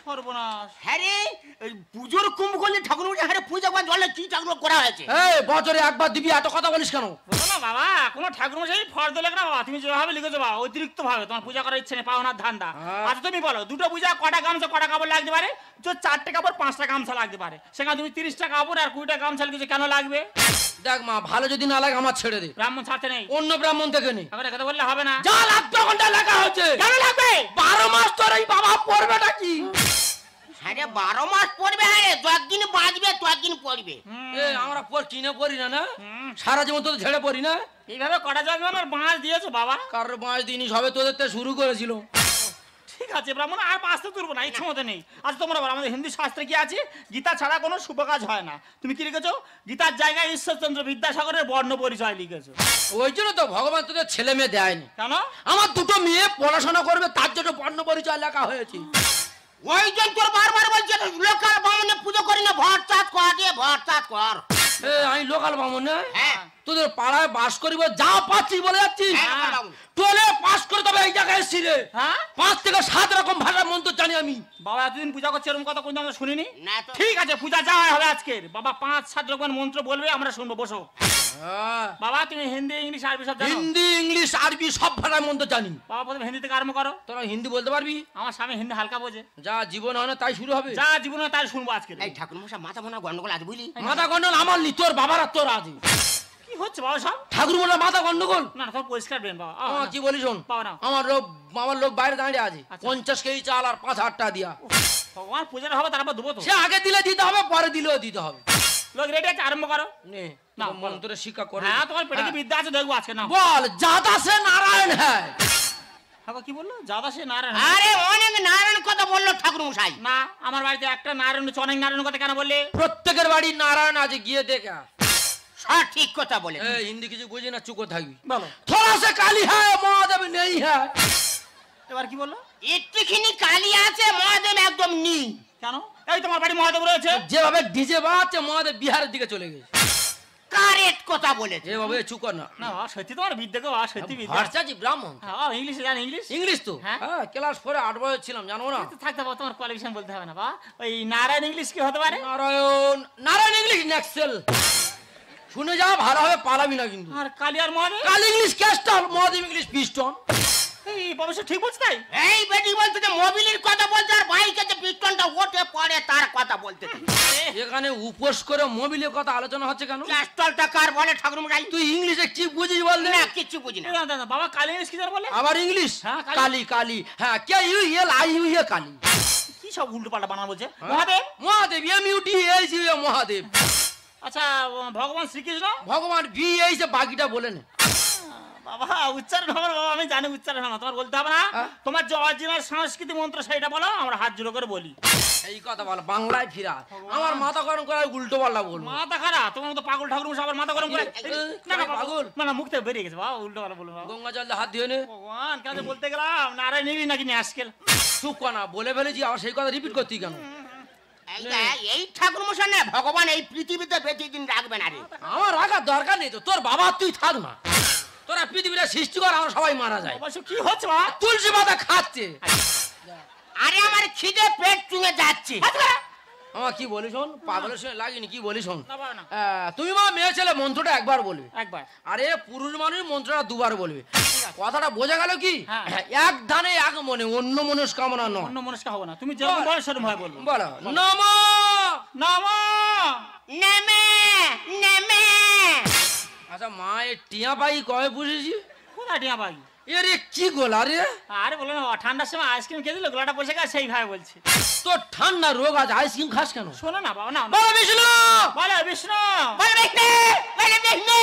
সর্বনাশ। হ্যাঁ রে, এই পুজোর কুম্ভ করলে ঠাকুর মশাই হ্যাঁ পূজা করার জন্য কি ঠাকুর করা হয়েছে? এই বছরে একবার দিবি, এত কথা বলিস কেন? বলো না বাবা, কোনো ঠাকুর মশাই ফর্দ লেখ না বাবা, তুমি যেভাবে লিখেছো বাবা অতিরিক্ত ভাবে তোমার পূজা করার ইচ্ছে নেই, পাওনার ধান্দা। আচ্ছা তুমি বলো, দুটো পূজা কটা গামছা কটা কাপড় লাগতে পারে? যে 4টে কাপড় 5টা গামছা লাগতে পারে, সেখানে তুমি 30টা কাপড় আর 20টা গামছা লিখেছো, কেন লাগবে? দেখ মা, ভালো যদি না লাগে আমার ছেড়ে দে, ব্রাহ্মণ ছাড়তে নেই, অন্য ব্রাহ্মণ থেকে নে। এখন কথা বললে হবে না। যা লাগবে ঘন্টা লেখা হচ্ছে, কেন লাগবে? 12 মাস তোর এই বাবা পড়বেটা কি? হ্যাঁ রে, 12 মাস পড়বে, হ্যাঁ রে, যতদিন বাঁচবে ততদিন পড়বে। আমরা কিনে পড়ি না, না সারা জীবন তো ঝেড়ে পড়ি না। এইভাবে কটা যাবে আমার বাঁশ দিয়েছো বাবা? কারোর 5 দিনই সবে তোদের তো শুরু করেছিল। ঠিক আছে ব্রাহ্মণ, আর বাঁচতে তুলবো না, ইচ্ছে মতো নেই। আচ্ছা তোমরা বলো, আমাদের হিন্দু শাস্ত্রে কি আছে? গীতা ছাড়া কোনো শুভ কাজ হয় না। তুমি কি লিখেছো? গীতার জায়গায় ঈশ্বরচন্দ্র বিদ্যাসাগরের বর্ণ পরিচয় লিখেছো। ওই জন্য তো ভগবান তোদের ছেলে মেয়ে দেয়নি। কেন? আমার দুটো মেয়ে পড়াশোনা করবে, তার জন্য বর্ণ পরিচয় লেখা হয়েছে। ওই জন্য তোর বারবার বলছে লোকাল বামনে পুজো করি না, ভর চাঁদ কর দিয়ে ভর চাঁদ কর। আমি লোকাল বামুন না, হ্যাঁ তোদের পাড়ায় বাস করিব, যা পাচ্ছি বলে যাচ্ছি। হ্যাঁ, বামুন। টোলে পাস করে তবে এই জায়গায় এসছি রে। হ্যাঁ 5 থেকে 7 রকম ভাষার মন্ত্র জানি আমি। বাবা এতদিন পূজা করছে, এরকম কথা কোনদিন আমরা শুনিনি। না তো। ঠিক আছে, পূজা যা হবে আজকের, বাবা 5-7 রকমের মন্ত্র বলবে, আমরা শুনবো, বসো। বাবা তুমি হিন্দি ইংলিশ আরবি সব জানো? হিন্দি ইংলিশ আরবি সব ভাষার মন্ত্র জানি। বাবা প্রথমে হিন্দি থেকে আরম্ভ করো। তোরা হিন্দি বলতে পারবি? আমার স্বামী হিন্দি হালকা বোঝে, যা জীবন হয় না তাই শুরু হবে। যা জীবনে তাই শুনবো আজকে। এই ঠাকুর মশাই মাথা মনে গন্ডগোল আছে বুঝলি? মাথা গন্ডগোল আমার নি, তোর বাবার আর তোর আছে। কি হচ্ছে বাবা সব? ঠাকুর বলে মাথা গন্ডগোল? না না, তোমার পরিষ্কার বেন বাবা। কি বলি শোন, বাবা না। আমার লোক বাইরে দাঁড়িয়ে আছে, 50 কেজি চাল আর 5,000 টাকা দিয়া। ভগবান পূজাটা হবে, তারপর দেবো তো। সে আগে দিলে দিতে হবে, পরে দিলেও দিতে হবে। লোক রেডি আছে, আরম্ভ করো। নে না, মন্ত্রের শিক্ষা করে। হ্যাঁ তোমার পেটে কি বিদ্যা আছে দেখবো আজকে। না বল, জাদা সে নারায়ণ হ্যায়। হ্যাঁ কি বললো? জাদা সে নারায়ণ? আরে অনেক নারায়ণ কথা বললো ঠাকুর মশাই। না, আমার বাড়িতে একটা নারায়ণ, অনেক নারায়ণ কথা কেন বললে? প্রত্যেকের বাড়ি নারায়ণ আছে, গিয়ে দেখে। সব ঠিক কথা বলে। এই হিন্দি কিছু বুঝি না, চুপ থাকবি। বলো থোড়া সে কালি হ্যায়, মহাদেব নেই হ্যায়। এবার কি বললো? একটুখানি কালি আছে, মহাদেব একদম নেই। কেন? এই তোমার বাড়ি মহাদেব রয়েছে। যেভাবে ডিজে বাজছে মহাদেব বিহারের দিকে চলে গেছে। কারেক্ট কথা বলেছে। যেভাবে চুপ কর না। না বাবা, সত্যি তোমার বিদ্যা গো, সত্যি বিদ্যা। ভার্সাজি ব্রাহ্মণ। হ্যাঁ ইংলিশে জানি, ইংলিশ ইংলিশ তো হ্যাঁ। হ্যাঁ, ক্লাস 4 8 বছর ছিলাম, জানো না? থাকতে পাবো, তোমার কোয়ালিফিকেশন বলতে হবে না বাবা। ওই নারায়ণ ইংলিশ কি হতে পারে? নারায়ণ ইংলিশ নেক্সেল। শুনে যা, ভালো হবে, পালাবি না কিন্তু। আর কালী আর মহাদেব? কাল English castle, Mahadev English piston. এই বাবা ঠিক বলছে তাই? এই বেটি বলতে যে মোবিলের কথা বলতে, আর বাইকে যে পিস্টনটা ওঠে পড়ে তার কথা বলতে। এখানে উপোস করে মোবিলের কথা আলোচনা হচ্ছে কেন? পিস্টলটা কার বলে ঠাকুর মশাই? তুই ইংলিশে কি বুঝিস বল না না? কিচ্ছু বুঝি না। না, না, না, বাবা কালী ইংলিশ কি জানো বলে? আবার ইংলিশ? হ্যাঁ, কালী। কালি কালি, হ্যাঁ K U L I U A Kali. কি সব উল্টো পাল্টা বানানো বলছে? Mahadev? Mahadev M U T H U A Mahadev. আচ্ছা ভগবান শ্রীকৃষ্ণ? ভগবান ভি এইচ এ, বাকিটা বলে নে। বাবা উচ্চারণ হবে না বাবা, আমি জানি উচ্চারণ হবে না, তোমার বলতে হবে না। তোমার যে অরিজিনাল সংস্কৃতি মন্ত্র সেটা বলো, আমরা হাত জোড়ো করে বলি। এই কথা বল, বাংলায় ফিরা। আমার মাথা গরম করার উল্টো পাল্টা বলবো। মাথা খারাপ, তোমার মতো পাগল ঠাকুর মশাই আবার মাথা গরম করে। না না পাগল? না না, মুখ থেকে বেরিয়ে গেছে বাবা, উল্টো পাল্টা বলবো। গঙ্গা জল দিয়ে হাত দিয়ে নে। ভগবান কেন যে বলতে গেলাম, নারায়ণ ইংলিশ নাকি নিয়ে আজকাল। চুপ কর না, বলে ফেলেছি, আবার সেই কথা রিপিট করতি কেন? এই ঠাকুর মশাই না, ভগবান এই পৃথিবীতে বেশি দিন রাখবে না রে। আমার রাখার দরকার নেই তো, তোর বাবা তুই থাক না। তোরা পৃথিবীটা সৃষ্টি কর, আমরা সবাই মারা যায়। অবশ্য কি হচ্ছে বাবা? তুলসী পাতা খাচ্ছে। আরে আমার খিদে পেট চুঙে যাচ্ছে। আমার কি বলি শোন, পাগলের সঙ্গে লাগিনি, কি বলি শোন। না বাবা না। তুমি মা মেয়ে ছেলে মন্ত্রটা একবার বলবে, একবার। আরে পুরুষ মানুষ মন্ত্রটা 2 বার বলবে। কথাটা বোঝা গেল কি? হ্যাঁ। এক ধানে এক মনে, অন্য মনস্কামনা নয়। অন্য মনস্ক হবে না, তুমি যেরকম বলো সেরকম হয় বলবো। বলো নমঃ নমঃ। নেমে নেমে। আচ্ছা মা, এই টিয়া পাই কবে বুঝেছি? কোথায় টিয়া পাই? এরে কি গোলা রে? আরে বলো না, ঠান্ডার সময় আইসক্রিম খেয়ে দিল, গলাটা বসে গেছে, সেইভাবে বলছি। তোর ঠান্ডা রোগ আছে, আইসক্রিম খাস কেন? শোনো না বাবা, না বলো বিষ্ণু। বলো বিষ্ণু। বল বিষ্ণু, বল বিষ্ণু।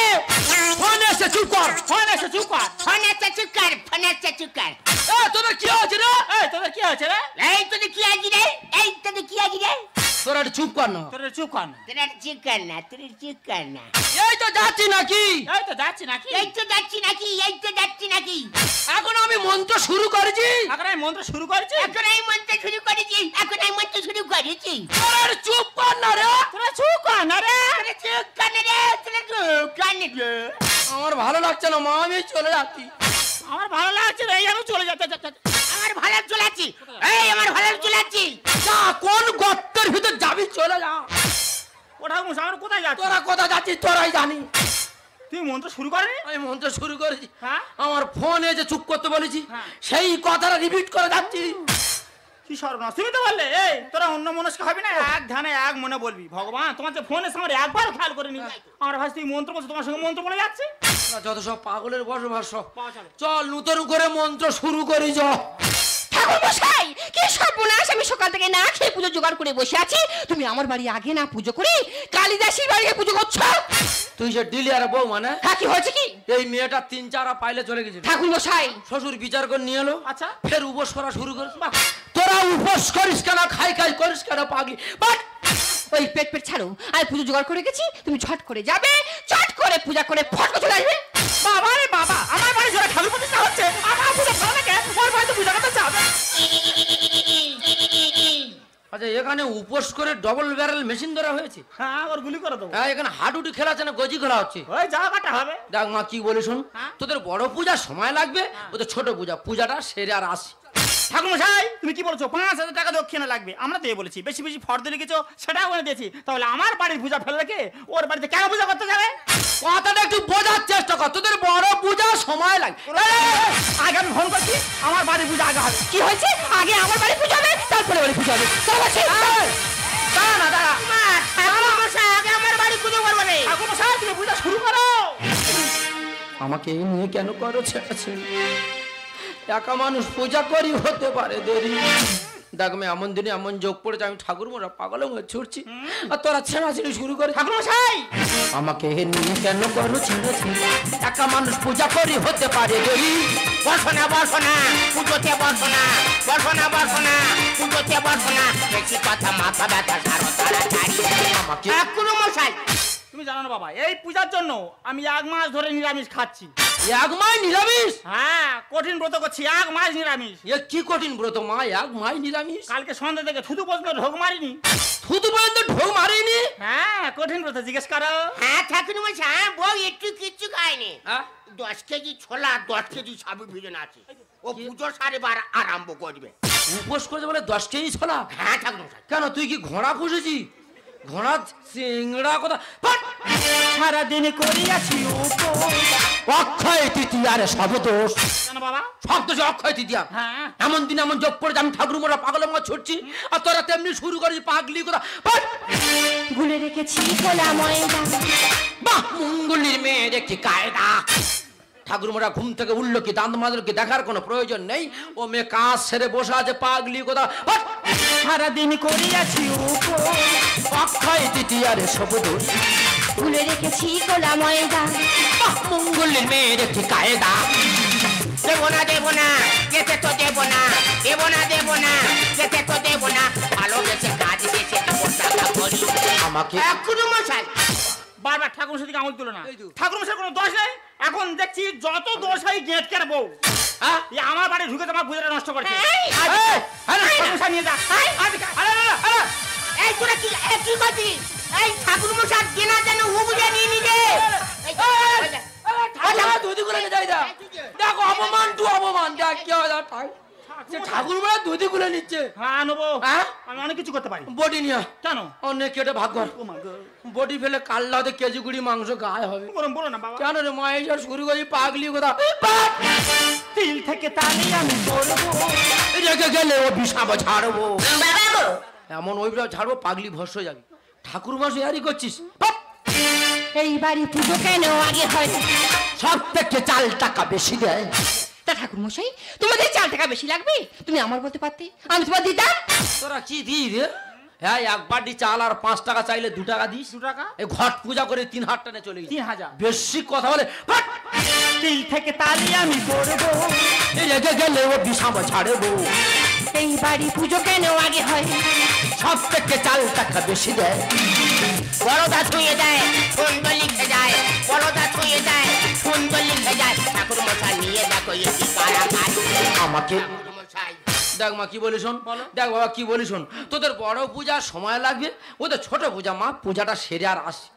ফোন এসে চুপ কর। ফোন এসে চুপ কর। ফোন এসে চুপ কর, ফোন এসে চুপ কর। তোদের কি হচ্ছে রে? এই তোদের কি হয়েছে রে? এই তোদের কি আজি রে? এই তোদের কি আজি রে? তোরা একটু চুপ কর না। তোদের চুপ কর না। তোরা চুপ কর না, তোরা চুপ কর না। এই তো যাচ্ছি নাকি? এই তো যাচ্ছি নাকি? এই তো যাচ্ছি নাকি, এই তো যাচ্ছি নাকি। এখন আমি মন্ত্র শুরু করেছি। এখন আমি মন্ত্র শুরু করেছি। এখন এই মন্ত্র শুরু করেছি, এখন এই মন্ত্র শুরু করেছি। তোরা একটু চুপ কর না রে। তোরা চুপ কর না রে। তোরা চুপ কর না রে, তোরা চুপ কর না রে। আমার ভালো লাগছে না মা, আমি চলে যাচ্ছি। আমার ভালো লাগছে রে, এই আমি চলে যাচ্ছি। আমার ভালো ভালো চলেছি, এই আমার ভালো চলেছি। যা, কোন গর্তের ভিতর যাবি চলে যা। ও ঠাকুর আমার কোথায় যাচ্ছে? তোরা কোথায় যাচ্ছিস তোরাই জানি। তুই মন্ত্র শুরু করেনি? আমি মন্ত্র শুরু করেছি, হ্যাঁ? আমার ফোনে যে চুপ করতে বলেছি হ্যাঁ। সেই কথাটা রিপিট করে যাচ্ছি। কি সর্বনাশ, তুমি তো বললে এই তোরা অন্য মনস্ক হবি না, এক ধ্যানে এক মনে বলবি। ভগবান তোমার যে ফোন এসে আমার একবার খেয়াল করিনি। আমার ভাই তুই মন্ত্র বলছো, তোমার সঙ্গে মন্ত্র বলে যাচ্ছে। যত সব পাগলের বসবাস সব। পাওয়া যাবে। চল নতুন করে মন্ত্র শুরু করি চ। ঠাকুর মশাই, কি সর্বনাশ! আমি সকাল থেকে না খেয়ে পুজো জোগাড় করে বসে আছি, তুমি আমার বাড়ি আগে না পুজো করে কালিদাসীর বাড়িতে পুজো করছো। তুই যে ডিলি আর বউ মানে হ্যাঁ, কি হয়েছে কি? এই মেয়েটা 3-4 পাইলে চলে গেছে। ঠাকুর মশাই, শ্বশুর বিচার করে নিয়ে এলো, আচ্ছা। ফের উপোস করা শুরু করেছে। তোরা উপোস করিস কেন, খাই খাই করিস কেন পাগলি? বাট ওই পেট পেট ছাড়ো, আমি পুজো জোগাড় করে গেছি, তুমি ঝট করে যাবে, চট করে পূজা করে ফট করে চলে আসবে। বাবা রে বাবা, আমার বাড়ি জোরে ঠাকুর প্রতিষ্ঠা হচ্ছে, আমার পুজো ভালো লাগে, ওর বাড়িতে পূজা করতে যাবে। আচ্ছা, এখানে উপোস করে ডবল ব্যারেল মেশিন ধরা হয়েছে। হ্যাঁ, ওর গুলি করে দেবো। হ্যাঁ, এখানে হাডুডু খেলা আছে না গজি খেলা হচ্ছে? ওই জায়গা কাটা হবে। দেখ মা কি বলি শোন, হ্যাঁ? তোদের বড় পূজার সময় লাগবে, ওদের ছোট পূজা, পূজাটা সেরে আর আসি। ঠাকুর মশাই, তুমি কি বলছো? 5,000 টাকা দক্ষিণা লাগবে। আমরা তো বলেছি বেশি বেশি ফর্দ লিখেছো, সেটাও বলে দিয়েছি। তাহলে আমার বাড়ির পূজা ফেলে রেখে ওর বাড়িতে কেন পূজা করতে যাবে? কথাটা একটু বোঝার চেষ্টা কর, তোদের বড় পূজার সময় লাগবে। আগে আমি ফোন করছি, আমার বাড়ির পূজা আগে হবে। কি হয়েছে? আগে আমার বাড়ি পুজো হবে, তারপরে বাড়ি পুজো হবে। চলো বসে। দাঁড়া না, দাঁড়া। ঠাকুর মশাই আগে আমার বাড়ি পুজো করবো রে। ঠাকুর মশাই, তুমি পূজা শুরু করো। আমাকে এই নিয়ে কেন করো ছেড়েছে? একা মানুষ পূজা করি, হতে পারে দেরি। দেখ আমি এমন দিনে এমন যোগ পড়েছে, আমি ঠাকুর মোরা পাগল হয়ে ছুটছি, আর তোরা ছেঁড়াছিড়ি শুরু করে। ঠাকুর মশাই, আমাকে এ নিয়ে কেন করো ছেড়েছে? একা মানুষ পূজা করি, হতে পারে দেরি। বসো না বসো না, পুজোতে বসো না, বসো না বসো না, পুজোতে বসো না, বেশি কথা মাথা ব্যথা সারো তাড়াতাড়ি। আমাকে ঠাকুর মশাই, তুমি জানো না বাবা, এই পূজার জন্য আমি 1 মাস ধরে নিরামিষ খাচ্ছি। এক মাই নিরামিষ? হ্যাঁ, কঠিন ব্রত করছি, 1 মাস নিরামিষ। এ কি কঠিন ব্রত মা, এক মাই নিরামিষ? কালকে সন্ধ্যা থেকে থুতু পর্যন্ত ঢোক মারিনি। থুতু পর্যন্ত ঢোক মারিনি? হ্যাঁ, কঠিন ব্রত, জিজ্ঞেস করো। হ্যাঁ ঠাকুর মশাই, বউ একটু কিচ্ছু খায়নি। হ্যাঁ? 10 কেজি ছোলা, 10 কেজি সাবু ভিজে আছে। ও পুজো সারেবার আরম্ভ করবে। উপোস করেছে বলে 10 কেজি ছোলা? হ্যাঁ ঠাকুর মশাই। কেন তুই কি ঘোড়া পুষেছি? ঘোড়া সিংড়া কথা। ফাট! সারাদিন করিয়াছি উপোস। অক্ষয় তৃতীয়ারে সব দোষ। কেন বাবা? সব দোষ অক্ষয় তৃতীয়া। হ্যাঁ। এমন দিন এমন যোগ পড়েছে, আমি ঠাকুর মোরা পাগল মোরা ছুটছি, আর তোরা তেমনি শুরু করেছি পাগলি কথা। ফাট! গুলে রেখেছি খোলা ময়দা। বাহ, মঙ্গলির মেয়ের একটি কায়দা। ঠাকুর মোরা ঘুম থেকে উঠলো কি, দাঁত মাজলো কি, দেখার কোনো প্রয়োজন নেই। ও মেয়ে কাজ সেরে বসে আছে, পাগলি কথা। ফাট! সারাদিন করিয়াছি উপোস। অক্ষয় তৃতীয়ারে সব দোষ। গুলে রেখেছি খোলা ময়দা। বাহ, মঙ্গলির মেয়ের একটি কায়দা। দেবো না দেবো না, যেতে তো দেবো না, দেবো না দেবো না, যেতে তো দেবো না, ভালোবেসে কাজ বেশি দেবো টাকা করি। আমাকে ঠাকুর মশাই, বারবার ঠাকুর মশাই দিকে আঙুল তুলো না। এই তো। ঠাকুর মশাই কোনো দোষ নেই। এখন দেখছি যত দোষ হয় গেটকের বউ। হ্যাঁ? এই আমার বাড়ি ঢুকে তোমার পূজাটা নষ্ট করছে। এই, আজ- এই, আরে, ঠাকুর মশাই নিয়ে যা। এই তোরা কি কি করছিস? এই ঠাকুর মশাই কেনা যেন হুবুজে নিয়ে নিবে। দুদিগুলো নিয়ে যাই দা। দেখো অপমান টু অপমান, দেখ কি হয় দা। ঠাকুর মোরা দুদিগুলো নিচ্ছে। হ্যাঁ নেবো। হ্যাঁ? আমি অনেক কিছু করতে পারি। বডি নিয়ে কেন? অনেক কেটে ভাগ কর। ও মা গো। বডি ফেলে কাল্লা হতে কেজি গুড়ি মাংস গায়ে হবে। বলুন বলো না বাবা। কেন রে মা এইসব শুরু করি পাগলি কথা? তিল থেকে তালি আমি করবো। রেখে গেলে ও বিষাব ছাড়বো। বাবা গো, এমন ওই ছাড়বো, পাগলি ভস্য হয়ে যাবি। ঠাকুর মাসে ইয়ারি করছিস? বাপ! এই বাড়ি পুজো কেন আগে হয়? সব থেকে 4 টাকা বেশি দেয়। তা ঠাকুর মশাই, তোমাদের 4 টাকা বেশি লাগবে, তুমি আমার বলতে পারতে, আমি তোমার দিতাম। তোরা কি দিই রে? হ্যাঁ, 1 বাটি চাল আর 5 টাকা চাইলে 2 টাকা দিস। 2 টাকা? এই ঘট পূজা করে 3,000 টাকা চলে গেছে। 3,000। বেশি কথা বলে। ফাট! তিল থেকে তালি আমি করবো। রেখে গেলে ও বিষাব ছাড়বো। এই বাড়ি পুজো কেন আগে হয়? সব থেকে 4 টাকা বেশি দেয়। বড়দা ছুঁয়ে দেয়, সুন্দর লিখে যায়, বড়দা ছুঁয়ে দেয়, সুন্দর লিখে যায়, ঠাকুর মশাই নিয়ে দেখো এটি কারাকারি। আমাকে ঠাকুর মশাই, দেখ মা কি বলি শোন, দেখ বাবা কি বলি শোন, তোদের বড় পূজার সময় লাগবে, ওদের ছোট পূজা মা পূজাটা সেরে আর আসি।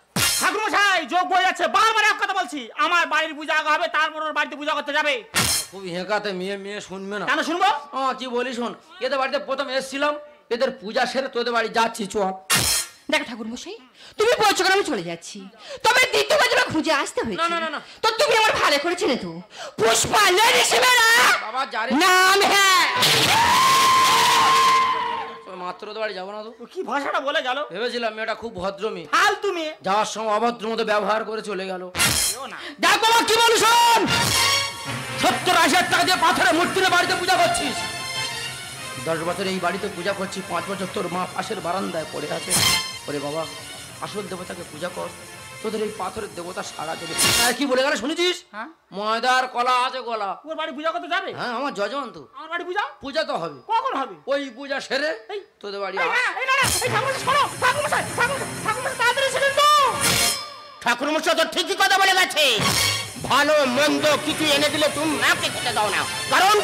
ঠাকুর মশাই যোগ বয়ে যাচ্ছে, বারবার এক কথা বলছি, আমার বাড়ির পূজা আগে হবে, তারপর ওর বাড়িতে পূজা করতে যাবে। খুব হেঁকাতে মেয়ে শুনবে না। কেন শুনবো? কি বলি শোন, এদের বাড়িতে প্রথম এসেছিলাম, এদের পূজা সেরে তোদের বাড়ি যাচ্ছি, চল। দেখো ঠাকুর মশাই, তুমি বলছো কেন আমি চলে যাচ্ছি, তবে দ্বিতীয়বার যখন খুঁজে আসতে হয়েছে না। তো তুমি আমার ভালো করেছিলে তো। পুষ্পা লেডিস বাবা যারে নাম হ্যাঁ মাত্র তো বাড়ি যাবো না তো। কি ভাষাটা বলে গেল? ভেবেছিলাম মেয়েটা খুব ভদ্র মেয়ে, ফালতু মেয়ে। যাওয়ার সময় অভদ্র মতো ব্যবহার করে চলে গেল। না দেখো বাবা কি বলি শোন, 70,000 টাকা দিয়ে পাথরের মূর্তির বাড়িতে পূজা করছিস। 10 বছর এই বাড়িতে পূজা করছি, 5 বছর তোর মা পাশের বারান্দায় পড়ে আছে। ওরে বাবা, আসল দেবতাকে পূজা কর, তোদের এই পাথরের দেবতা সারা দেবে। কি বলে গেল শুনেছিস? হ্যাঁ ময়দার কলা আছে গলা। ওর বাড়ি পূজা করতে যাবে? হ্যাঁ আমার যজমান তো। আমার বাড়ি পূজা? পূজা তো হবে। কখন হবে? ওই পূজা সেরে তোদের বাড়ি আস। ঠাকুর মশাই তো ঠিকই কথা বলে গেছে, ভালো মন্দ কিছু এনে দিলে তুমি মাকে খেতে দাও না, কারণ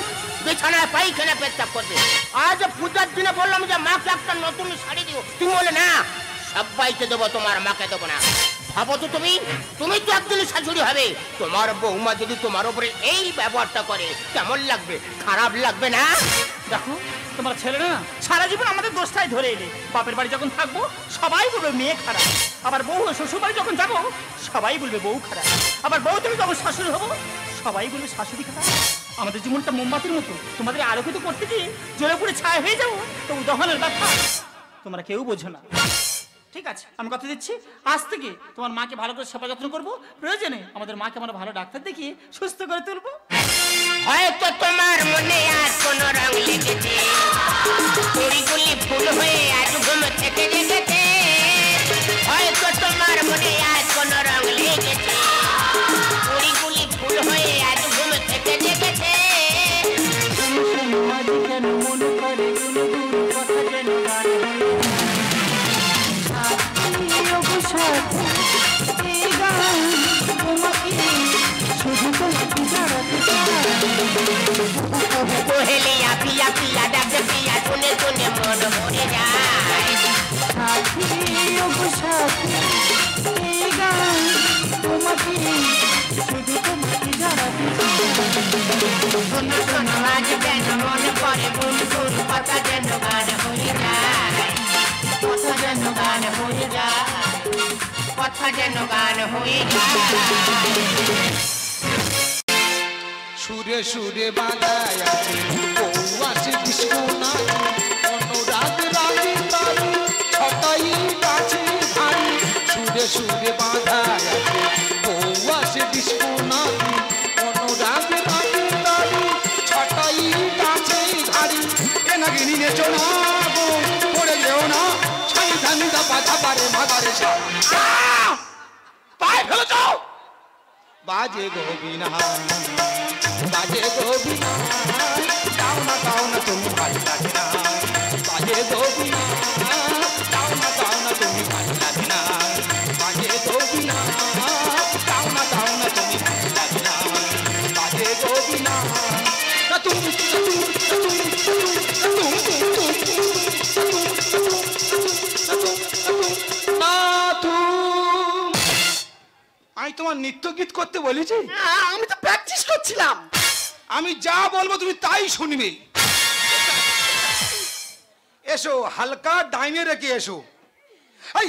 বিছানায় পায়খানা পেচ্ছাপ করবে। আজ পূজার দিনে বললাম যে মাকে একটা নতুন শাড়ি দিও, তুমি বলে না সবাইকে দেবো, তোমার মাকে দেবো না। ভাবো তো তুমি তো একদিন শাশুড়ি হবে, তোমার বৌমা যদি তোমার উপরে এই ব্যবহারটা করে কেমন লাগবে? খারাপ লাগবে না? দেখো তোমার ছেলে না সারা জীবন আমাদের দোষটাই ধরে এলে। বাপের বাড়ি যখন থাকবো সবাই বলবে মেয়ে খারাপ, আবার বউ শ্বশুর বাড়ি যখন যাবো সবাই বলবে বউ খারাপ, আবার বউ তুমি যখন শাশুড়ি হবো সবাই বলবে শাশুড়ি খারাপ। আমাদের জীবনটা মোমবাতির মতো, তোমাদের আলোকিত করতে গিয়ে জ্বলে পুড়ে ছায়া হয়ে যাবো, তো উদাহরণের ব্যাপার তোমরা কেউ বোঝো না। ঠিক আছে, আমি কথা দিচ্ছি, আজ থেকে তোমার মাকে ভালো করে সেবা যত্ন করবো, প্রয়োজনে আমাদের মাকে আমরা ভালো ডাক্তার দেখিয়ে সুস্থ করে তুলবো। হয়তো তোমার মনে আজ কোন রং লেগেছে, কুড়িগুলি ফুল হয়ে আজ ঘুম থেকে জেগেছে। হয়তো তোমার মনে আজ কোন রং লেগেছে, কুড়িগুলি ফুল হয়ে আজ ঘুম থেকে জেগেছে। কোহেলিয়া পিয়া পিয়া ডাকে পিয়া, শুনে শুনে মন ভরে যায়। শোনো শোনো আজ যেন মন করে গুন গুন, কথা যেন গান হয়ে যায়, কথা যেন গান হয়ে যায়, কথা যেন গান হয়ে যায়। সুরে সুরে বাঁধায় আছে বউ আছে ডিস্কো নাচে, অনুরাগ রাগি তারি ছটাই গাছে ধারি। সুরে সুরে বাঁধায় আছে বউ আছে ডিস্কো নাচে, অনুরাগ রাগি তারি ছটাই গাছে ধারি। এ নাগিনী নেচো না গো, পড়ে যেও না, ছাই ধানি দাপা ধাপারে মাগারে সা পায়ে ফেলে যাও। বাজে গোবিনা বাজে গোবিনা, গাও না তুমি ভালো লাগে না। বাজে গোবিনা গাও না তুমি ভালো লাগে না। বাজে গোবিনা গাও না তুমি ভালো লাগে না। বাজে গোবিনা আমি তোমার নৃত্য গীত করতে বলেছি? আমি তো প্র্যাকটিস করছিলাম। আমি যা বলবো তুমি তাই শুনবে। এসো, হালকা ডাইনে রেখে এসো। এই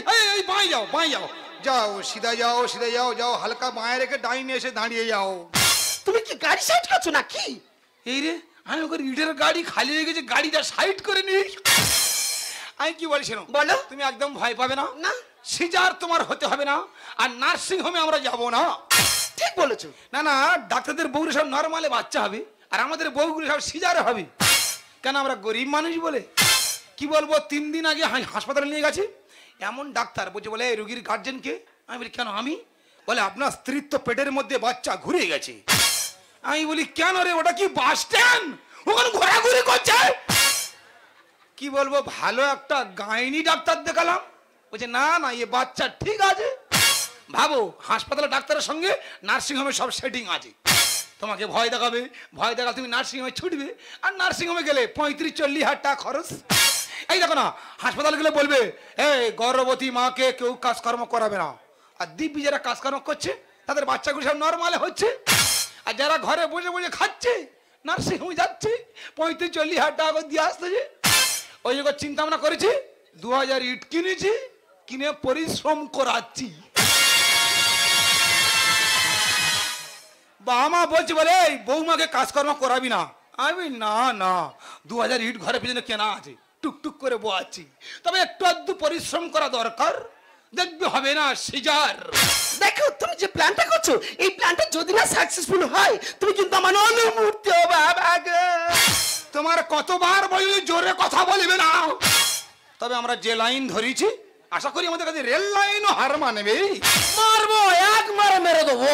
বাঁয়ে যাও, বাঁয়ে যাও, যাও সিধা যাও, সিধা যাও, যাও হালকা বাঁয়ে রেখে ডাইনে এসে দাঁড়িয়ে যাও। তুমি কি গাড়ি সাইড করছো নাকি? এই রে, আমি ওকে রিডের গাড়ি খালি হয়ে গেছে, গাড়িটা সাইড করে নি। আমি কি বলছি বলো। তুমি একদম ভয় পাবে না, না সিজার তোমার হতে হবে না, আর নার্সিং হোমে আমরা যাব না। ঠিক বলেছো। না না, ডাক্তারদের বউগুলো সব নর্মালে বাচ্চা হবে, আর আমাদের বউগুলো সব সিজারে হবে। কেন, আমরা গরিব মানুষ বলে। কি বলবো, 3 দিন আগে হাসপাতালে নিয়ে গেছে, এমন ডাক্তার বলছে, বলে এই রোগীর গার্জেনকে। আমি বলি কেন? আমি বলে আপনার স্ত্রীর তো পেটের মধ্যে বাচ্চা ঘুরে গেছে। আমি বলি কেন রে, ওটা কি বাস স্ট্যান্ড, ওখানে ঘোরাঘুরি করছে? কি বলবো, ভালো একটা গাইনি ডাক্তার দেখালাম, বলছে না না এ বাচ্চা ঠিক আছে। ভাবো, হাসপাতালে ডাক্তারের সঙ্গে নার্সিং হোমে সব সেটিং আছে। তোমাকে ভয় দেখাবে, ভয় দেখা তুমি নার্সিং হোমে ছুটবে, আর নার্সিং হোমে গেলে 35-40 হাজার টাকা খরচ। এই দেখো না, হাসপাতালে গেলে বলবে এই গর্ভবতী মাকে কেউ কাজকর্ম করাবে না, আর দিব্যি যারা কাজ কর্ম করছে তাদের বাচ্চাগুলো সব নর্মালে হচ্ছে, আর যারা ঘরে বসে বসে খাচ্ছে নার্সিং হোমে যাচ্ছে 35-40 টাকা করে দিয়ে আসতেছে। ওই জন্য চিন্তা ভাবনা করেছি 2000 ইট কিনেছি, কিনে পরিশ্রম করাচ্ছি। বাবা মা বলছে বলে এই বৌমাকে কাজকর্ম করাবি না। আমি না না 2000 ইট ঘরে পেছনে কেনা আছে, টুকটুক করে বোয়াচ্ছি, তবে একটু আধটু পরিশ্রম করা দরকার, দেখবি হবে না সিজার। দেখো তুমি যে প্ল্যানটা করছো, এই প্ল্যানটা যদি না সাকসেসফুল হয় তুমি কিন্তু আমার অনুমূর্তি বাবা গো। তোমার কতবার বলি জোরে কথা বলবে না, তবে আমরা যে লাইন ধরেছি আশা করি আমাদের কাছে রেল লাইনও হার মানবে। মারবো, একবার মেরে দেবো।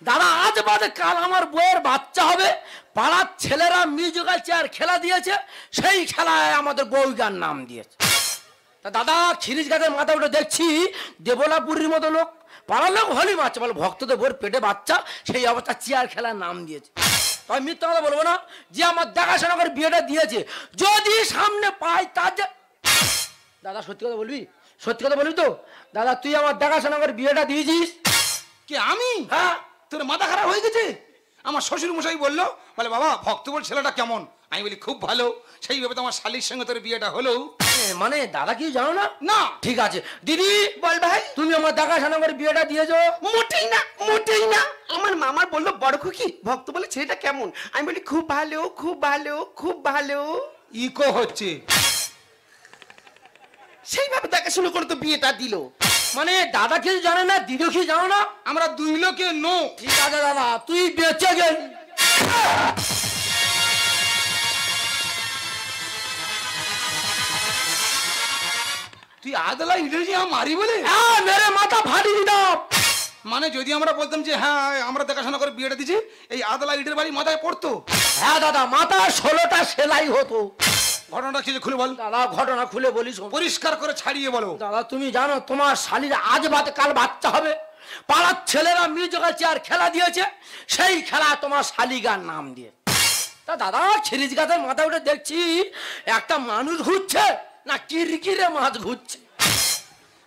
দাদা আজ বাদে কাল আমার বইয়ের বাচ্চা হবে, পাড়ার ছেলেরা মিউজিক্যাল চেয়ার খেলা দিয়েছে, সেই খেলায় আমাদের বউগার নাম দিয়েছে। তা দাদা খিরিজ গাছের মাথা উঠে দেখছি দেবলাপুরীর মতো লোক, পাড়ার লোক হলি বাচ্চা বলে ভক্তদের ভোর পেটে বাচ্চা, সেই অবস্থা চেয়ার খেলার নাম দিয়েছে। তবে মিথ্যা কথা বলবো না, যে আমার দেখাশোনা করে বিয়েটা দিয়েছে যদি সামনে পাই তার যে। দাদা সত্যি কথা বলবি? সত্যি কথা বলবি তো? দাদা তুই আমার দেখাশোনা করে বিয়েটা দিয়েছিস? কি আমি? হ্যাঁ। তোর মাথা খারাপ হয়ে গেছে? আমার শ্বশুর মশাই বললো, বলে বাবা ভক্ত বল ছেলেটা কেমন? আমি বলি খুব ভালো। সেইভাবে তো আমার শালির সঙ্গে তোর বিয়েটা হলো। মানে দাদা কি জানো না? না। ঠিক আছে দিদি বল ভাই। তুমি আমার দেখাশোনা করে বিয়েটা দিয়েছো? মোটেই না, মোটেই না। আমার মামার বললো বড় খুকি ভক্ত বলে ছেলেটা কেমন, আমি বলি খুব ভালো, খুব ভালো, খুব ভালো। ইকো হচ্ছে। সেইভাবে দেখাশুনো করে তো বিয়েটা দিল। মানে দাদা কিছু জানে না, দিদিও কি জানো না? আমরা দুই লোকে নো। ঠিক আছে দাদা তুই বেঁচে গেল। তুই আদলা ইংরেজি মারি বলে? হ্যাঁ মেরে মাথা ফাটিয়ে দিতাম। মানে যদি আমরা বলতাম যে হ্যাঁ আমরা দেখাশোনা করে বিয়েটা দিচ্ছি, এই আদলা ইটের বাড়ি মাথায় পড়তো? হ্যাঁ দাদা মাথা 16টা সেলাই হতো। ঘটনাটা কি খুলে বল। দাদা ঘটনা খুলে বলিস, পরিষ্কার করে ছাড়িয়ে বলো। দাদা তুমি জানো তোমার শালির আজ বাদে কাল বাচ্চা হবে, পাড়ার ছেলেরা মিউজিক্যাল চেয়ার খেলা দিয়েছে, সেই খেলা তোমার শালিগার নাম দিয়ে। তা দাদা খিরিজ গাছের মাথা উঠে দেখছি একটা মানুষ ঘুরছে না কিরকিরে মাছ ঘুরছে।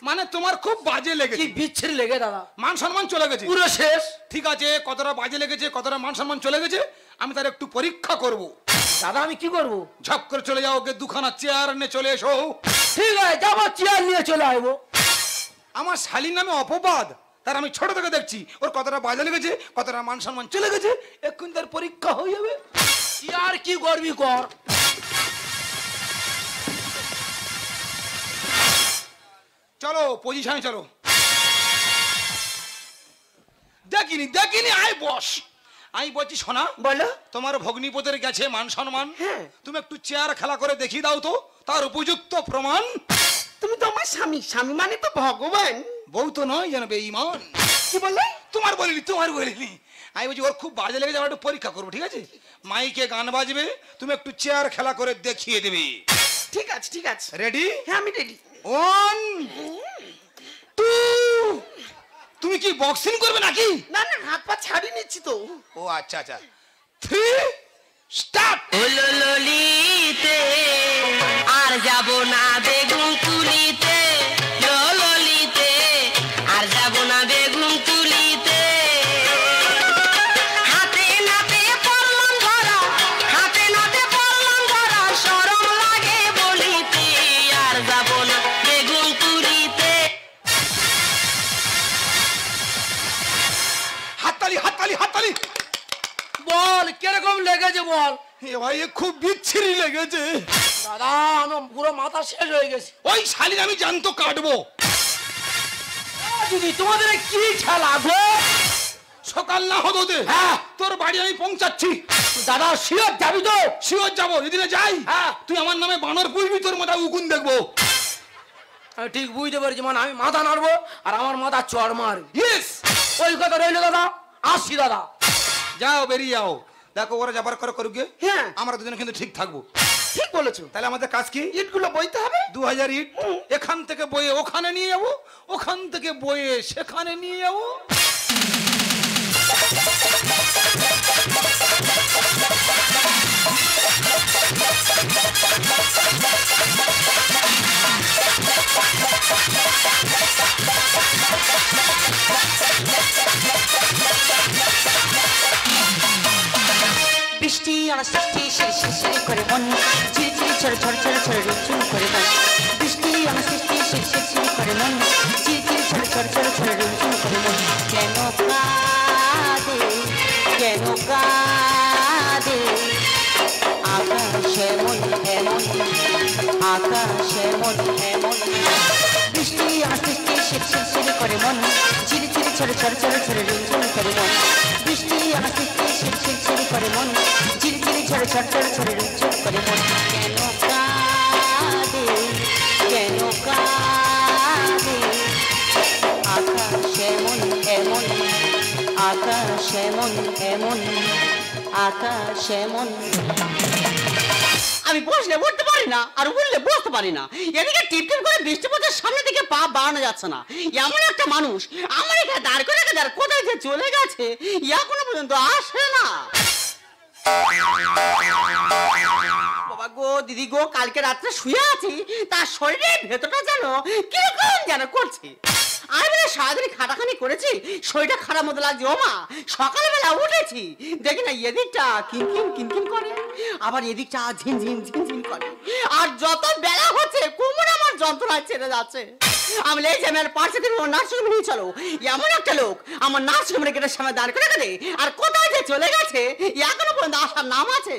মানে তোমার খুব বাজে কি লেগেছে? বিচ্ছিরি লেগে দাদা মান সম্মান চলে গেছে পুরো শেষ। ঠিক আছে, কতটা বাজে লেগেছে, কতটা মান সম্মান চলে গেছে, আমি তার একটু পরীক্ষা করব। দাদা আমি কি করবো? ঝপ করে চলে যাও, ওকে দুখানা চেয়ার নিয়ে চলে এসো। ঠিক আছে যাবো, চেয়ার নিয়ে চলে আসবো। আমার শালীর নামে অপবাদ, তার আমি ছোট থেকে দেখছি ওর কতটা বাজে লেগেছে, কতটা মান সম্মান চলে গেছে, এক্ষুনি তার পরীক্ষা হয়ে যাবে। চেয়ার কি করবি কর। চলো পজিশনে চলো। দেখিনি দেখিনি, আয় বস। আমি বলছি শোনা, বলো। তোমার ভগ্নিপতির গেছে মান সম্মান, হ্যাঁ। তুমি একটু চেয়ার খেলা করে দেখিয়ে দাও তো তার উপযুক্ত প্রমাণ। তুমি তো আমার স্বামী, স্বামী মানে তো ভগবান। বউ তো নয় যেন বেঈমান। কি বললে? তোমার বলিনি, তোমার বলিনি। আমি বলছি ওর খুব বাজে লেগেছে, আমরা একটু পরীক্ষা করবো, ঠিক আছে? মাইকে গান বাজবে, তুমি একটু চেয়ার খেলা করে দেখিয়ে দেবে। ঠিক আছে ঠিক আছে। রেডি? হ্যাঁ আমি রেডি। 1 2। তুমি কি বক্সিং করবে নাকি? না না হাত পা ছাড়িয়ে নিচ্ছি তো। ও আচ্ছা আচ্ছা। 3 স্টার্ট। হলো ললিতে আর যাব না বেগুন তুলিতে, ললিতে আর যাব না বেগুন তুলিতে। হাতে নাতে পড়লাম ধরা, হাতে নাতে পড়লাম ধরা, শরম লাগে বলিতে আর যাব না বেগুন তুলিতে। হাততালি হাততালি হাততালি। বল কিরকম লেগেছে বল। এ ভাই এ খুব বিচ্ছিরি লেগেছে দাদা আমার পুরো মাথা শেষ হয়ে গেছে। ওই শালীর আমি জানতো কাটবো। দিদি তোমাদের কি খেলা গো? সকাল না হতে হ্যাঁ তোর বাড়ি আমি পৌঁছাচ্ছি। দাদা শিওর যাবি তো? শিওর যাবো, যদি না যাই হ্যাঁ। তুই আমার নামে বানর পুষবি, তোর মাথায় উকুন দেখবো। আমি ঠিক বুঝতে পারছি, মানে আমি মাথা নাড়বো আর আমার মাথা চড় মার। ইয়েস, ওই কথা রইলো দাদা, আসছি দাদা। যাও বেরিয়ে যাও। দেখো ওরা যাবার করে করুক, হ্যাঁ। আমরা দুজনে কিন্তু ঠিক থাকবো। ঠিক বলেছো। তাহলে আমাদের কাজ কি? ইটগুলো বইতে হবে। 2000 ইট এখান থেকে বয়ে ওখানে নিয়ে যাবো, ওখান থেকে বয়ে সেখানে নিয়ে যাবো। বৃষ্টি আমার সৃষ্টি শিরশির করে মন ঝিরঝির ঝড় ঝড় ঝড় ঝড় রিমঝিম করে মন বৃষ্টি আমার সৃষ্টি শিরশির করে মন ঝিরঝির ঝড় ঝড় ঝড় ঝড় রিমঝিম করে মন কেন কাঁদে কেন কাঁদে আকাশে মন এমন আকাশে মন এমন বৃষ্টি আমার সৃষ্টি শিরশির করে মন ঝিরঝির ঝড় ঝড় ঝড় ঝড় রিমঝিম করে মন বৃষ্টি আমার সৃষ্টি শিরশির করে মন ঝিরঝির ঝড় ঝড় ঝড় ঝড় রিমঝিম করে মন কেন কাঁদে কেন কাঁদে আকাশে মন এমন আকাশে মন এমন আকাশে মন আমি বসলে উঠতে পারি না আর উঠলে বসতে পারি না এদিকে টিপটিপ করে বৃষ্টি পড়ছে সামনে দিকে পা বাড়ানো যাচ্ছে না এমন একটা মানুষ আমার এখানে দাঁড় করে রেখে দাঁড় কোথায় যে চলে গেছে এখনো পর্যন্ত আসে না বাবা গো দিদি গো কালকে রাত্রে শুয়ে আছি তার শরীরের ভেতরটা যেন কিরকম যেন করছে আমি বলে সারাদিন খাটাখানি করেছি শরীরটা খারাপ মতো লাগছে ও মা সকালবেলা উঠেছি দেখি না এদিকটা কিনকিন কিনকিন করে আবার এদিকটা ঝিনঝিন ঝিনঝিন করে আর যত বেলা হচ্ছে কোমর আমার যন্ত্রণায় ছেড়ে যাচ্ছে আমি এই যে আমার পাশে থেকে নার্সিংহোমে নিয়ে চলো এমন একটা লোক আমার নার্সিংহোমের গেটের সামনে দাঁড় করে রেখে আর কোথায় যে চলে গেছে এখনো পর্যন্ত আসার নাম আছে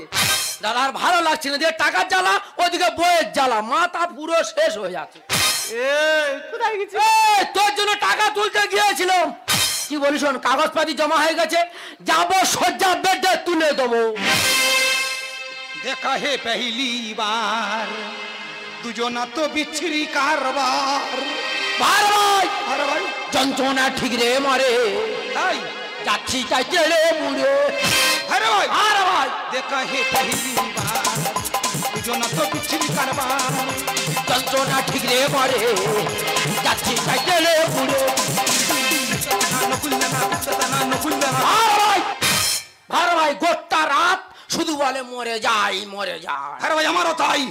দাদা আর ভালো লাগছে না যে টাকার জ্বালা ওদিকে বইয়ের জ্বালা মাথা পুরো শেষ হয়ে যাচ্ছে কোথায় গেছে তোর জন্য টাকা তুলতে গিয়েছিলাম কি বলিস শোন কাগজপাতি জমা হয়ে গেছে যাবো সজ্জা বেডে তুলে দেবো দেখা হে পহলি বার দুজনা তো বিচ্ছিরি কারবার ভাই ভাই যন্ত্রণা ঠিক রে মারে তাই যাচ্ছি তাই চেড়ে মুড়ে আরে ভাই আরে ভাই দেখা হে পহলি বার দুজনা তো বিচ্ছিরি কারবার যন্ত্রণা ঠিক রে মারে যাচ্ছি তাই চেড়ে মুড়ে ভাই ভাই গোটা রাত শুধু বলে মরে যাই মরে যাই আরে ভাই আমারও তাই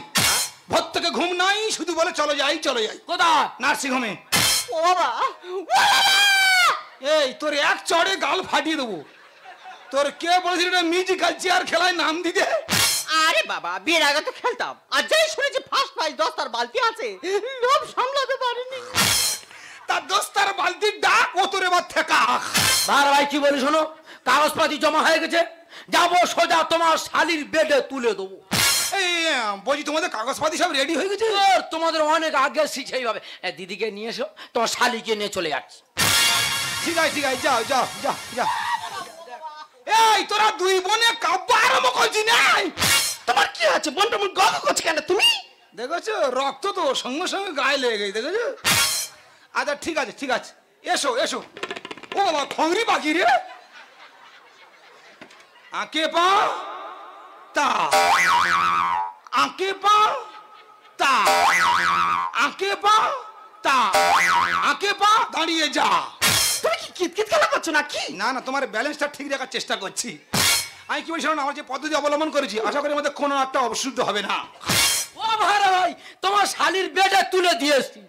ভোর থেকে ঘুম নাই শুধু বলে চলো যাই কোথায় নার্সিং হোমে ও বাবা এই তোর এক চড়ে গাল ফাটিয়ে দেবো তোর কে বলেছিল এটা মিউজিক্যাল চেয়ার খেলায় নাম দিতে আরে বাবা বিয়ের আগে তো খেলতাম আর যাই শুনেছি ফার্স্ট প্রাইজ 10টার বালতি আছে লোভ সামলাতে পারিনি তার দোস্তার বালতির ডাক ও তোর এবার থেকা ভাই কি বলি শোনো কাগজপাতি জমা হয়ে গেছে যাবো সোজা তোমার শালির বেডে তুলে দেবো এই বলছি তোমাদের কাগজপাতি সব রেডি হয়ে গেছে তোমাদের অনেক আগে শিখেই হবে দিদিকে নিয়ে এসো তোমার শালিকে নিয়ে চলে যাচ্ছি ঠিক আছে যাও যাও যাও যাও এই তোরা দুই বোনে কাব্য আরম্ভ করছি নাই তোমার কি আছে বোনটা মুখ গগ করছে কেন তুমি দেখেছো রক্ত তো সঙ্গে সঙ্গে গায়ে লেগে গেছে দেখেছো আচ্ছা ঠিক আছে এসো এসো ও বাবা খংরি বাকি রে আঁকে পা তা আঁকে পা তা আঁকে পা তা আঁকে পা দাঁড়িয়ে যা তুমি কি কিতকিত খেলা করছো নাকি না না তোমার ব্যালেন্সটা ঠিক রাখার চেষ্টা করছি আমি কি বলছিলাম আমার যে পদ্ধতি অবলম্বন করেছি আশা করি আমাদের কোনো একটা অশুদ্ধ হবে না ও ভাই তোমার শালির বেডে তুলে দিয়েছি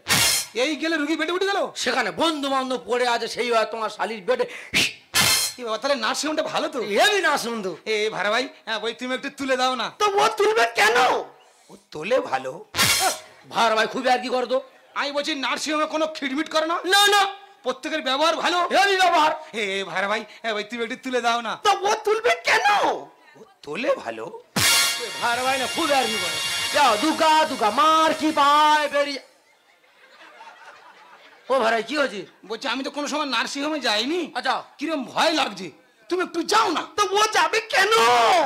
এই গেলে রুগী বেডে উঠে গেল সেখানে বন্ধু বান্ধব পড়ে আছে সেই হয় তোমার শালির বেডে তাহলে নার্সিংহোমটা ভালো তো হেবি না শুনতো এই ভাড়া ভাই হ্যাঁ বই তুমি একটু তুলে দাও না তো ও তুলবে কেন ও তোলে ভালো ভাই খুবই আর কি করতো আমি বলছি নার্সিংহোমে কোনো খিটমিট করে না না না প্রত্যেকের ব্যবহার ভালো হেবি ব্যবহার এ ভাড়া ভাই হ্যাঁ ভাই তুমি একটু তুলে দাও না তো ও তুলবে কেন ও তোলে ভালো ভাই না খুবই আর কি করে যাও দুকা মার কি পায় বেরিয়ে ও ভাই কি হয়েছে বলছি আমি তো কোনো সময় নার্সিংহোমে যাইনি আচ্ছা কিরম ভয় লাগছে তুমি একটু যাও না তো ও যাবে কেন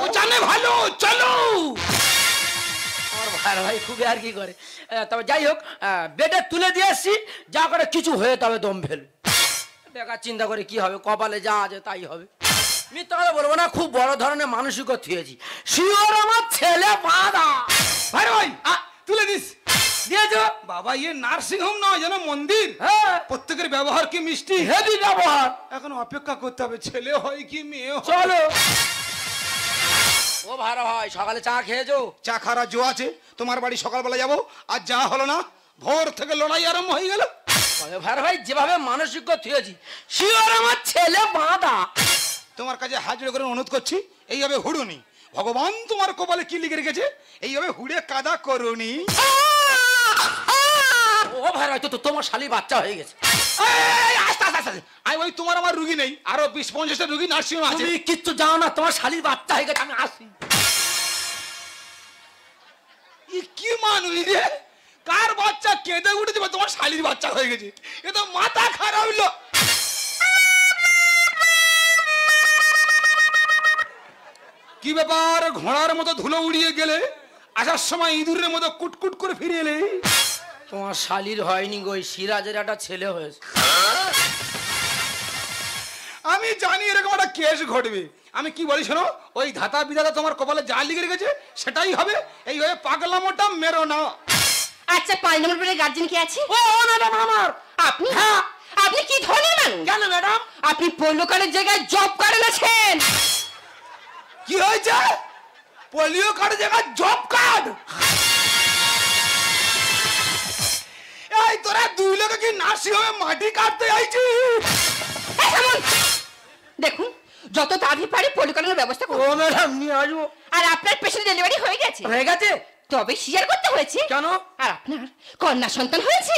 ও জানে ভালো চলো আমার ভাই খুবই আর কি করে তবে যাই হোক বেডে তুলে দিয়ে এসছি যা করে কিছু হয়ে তবে দম ফেল বেকার চিন্তা করে কি হবে কপালে যা আছে তাই হবে মিথ্যা কথা বলবো না খুব বড় ধরনের মানসিকতা থুয়েছি শিওর আমার ছেলে বাঁধা ভাই ভাই তুলে দিস দিয়েছো বাবা ইয়ে নার্সিং হোম নয় যেন মন্দির হ্যাঁ প্রত্যেকের ব্যবহার কি মিষ্টি হেভি ব্যবহার এখন অপেক্ষা করতে হবে ছেলে হয় কি মেয়ে হয় চলো ও ভাই সকালে চা খেয়েছো চা খারা জো আছে তোমার বাড়ি সকালবেলা যাবো আর যা হলো না ভোর থেকে লড়াই আরম্ভ হয়ে গেল ভাই যেভাবে মানসিকতা থুয়েছি শিওর আমার ছেলে বাঁধা তোমার কাছে হাজির করে অনুরোধ করছি এইভাবে হুড়ুনি ভগবান তোমার কপালে কি লিখে রেখেছে এইভাবে হুড়ে কাদা করুনি। ও ভাই হয়তো তো তোমার শালির বাচ্চা হয়ে গেছে। আস্তে আস্তে আস্তে আমি ওই তোমার আমার রুগী নেই, আরো 20-50টা রুগী নার্সিংহোমে আছে। তুমি কিচ্ছু জানো না, তোমার শালির বাচ্চা হয়ে গেছে। আমি আসি। কি মানুষ রে, কার বাচ্চা কেঁদে উঠেছে তোমার শালির বাচ্চা হয়ে গেছে, এ তো মাথা খারাপ হইলো। কি ব্যাপার, ঘোড়ার মতো ধুলো উড়িয়ে গেলে, আসার সময় ইঁদুরের মতো কুটকুট করে ফিরে এলে? তোমার শালির হয়নি গো, সিরাজের একটা ছেলে হয়েছে। আমি জানি এরকম একটা কেস ঘটবে। আমি কি বলি শোনো, ওই ধাতা বিধাতা তোমার কপালে যা লিখে রেখেছে সেটাই হবে। এইভাবে পাগলামোটা মেরো না। আচ্ছা 5 নম্বর পেটে গার্জেন কি আছে? ও ম্যাডাম আমার। আপনি? হ্যাঁ। আপনি কি ধরনের মানুষ? কেন ম্যাডাম? আপনি পোলিও কার্ডের জায়গায় জব কার্ড আছেন। কি হয়েছে? পোলিও কার্ডের জায়গায় জব কার্ড? এই তোরা দুই লোকে কি নার্সিংহোমে মাটি কাটতে আইছিস? দেখুন, যত তাড়াতাড়ি পারি পোলিও কার্ডের ব্যবস্থা করুন। ও ম্যাডাম নিয়ে আসবো। আর আপনার পেশেন্ট ডেলিভারি হয়ে গেছে? হয়ে গেছে। তবে সিজার করতে হয়েছে। কেন? আর আপনার কন্যা সন্তান হয়েছে?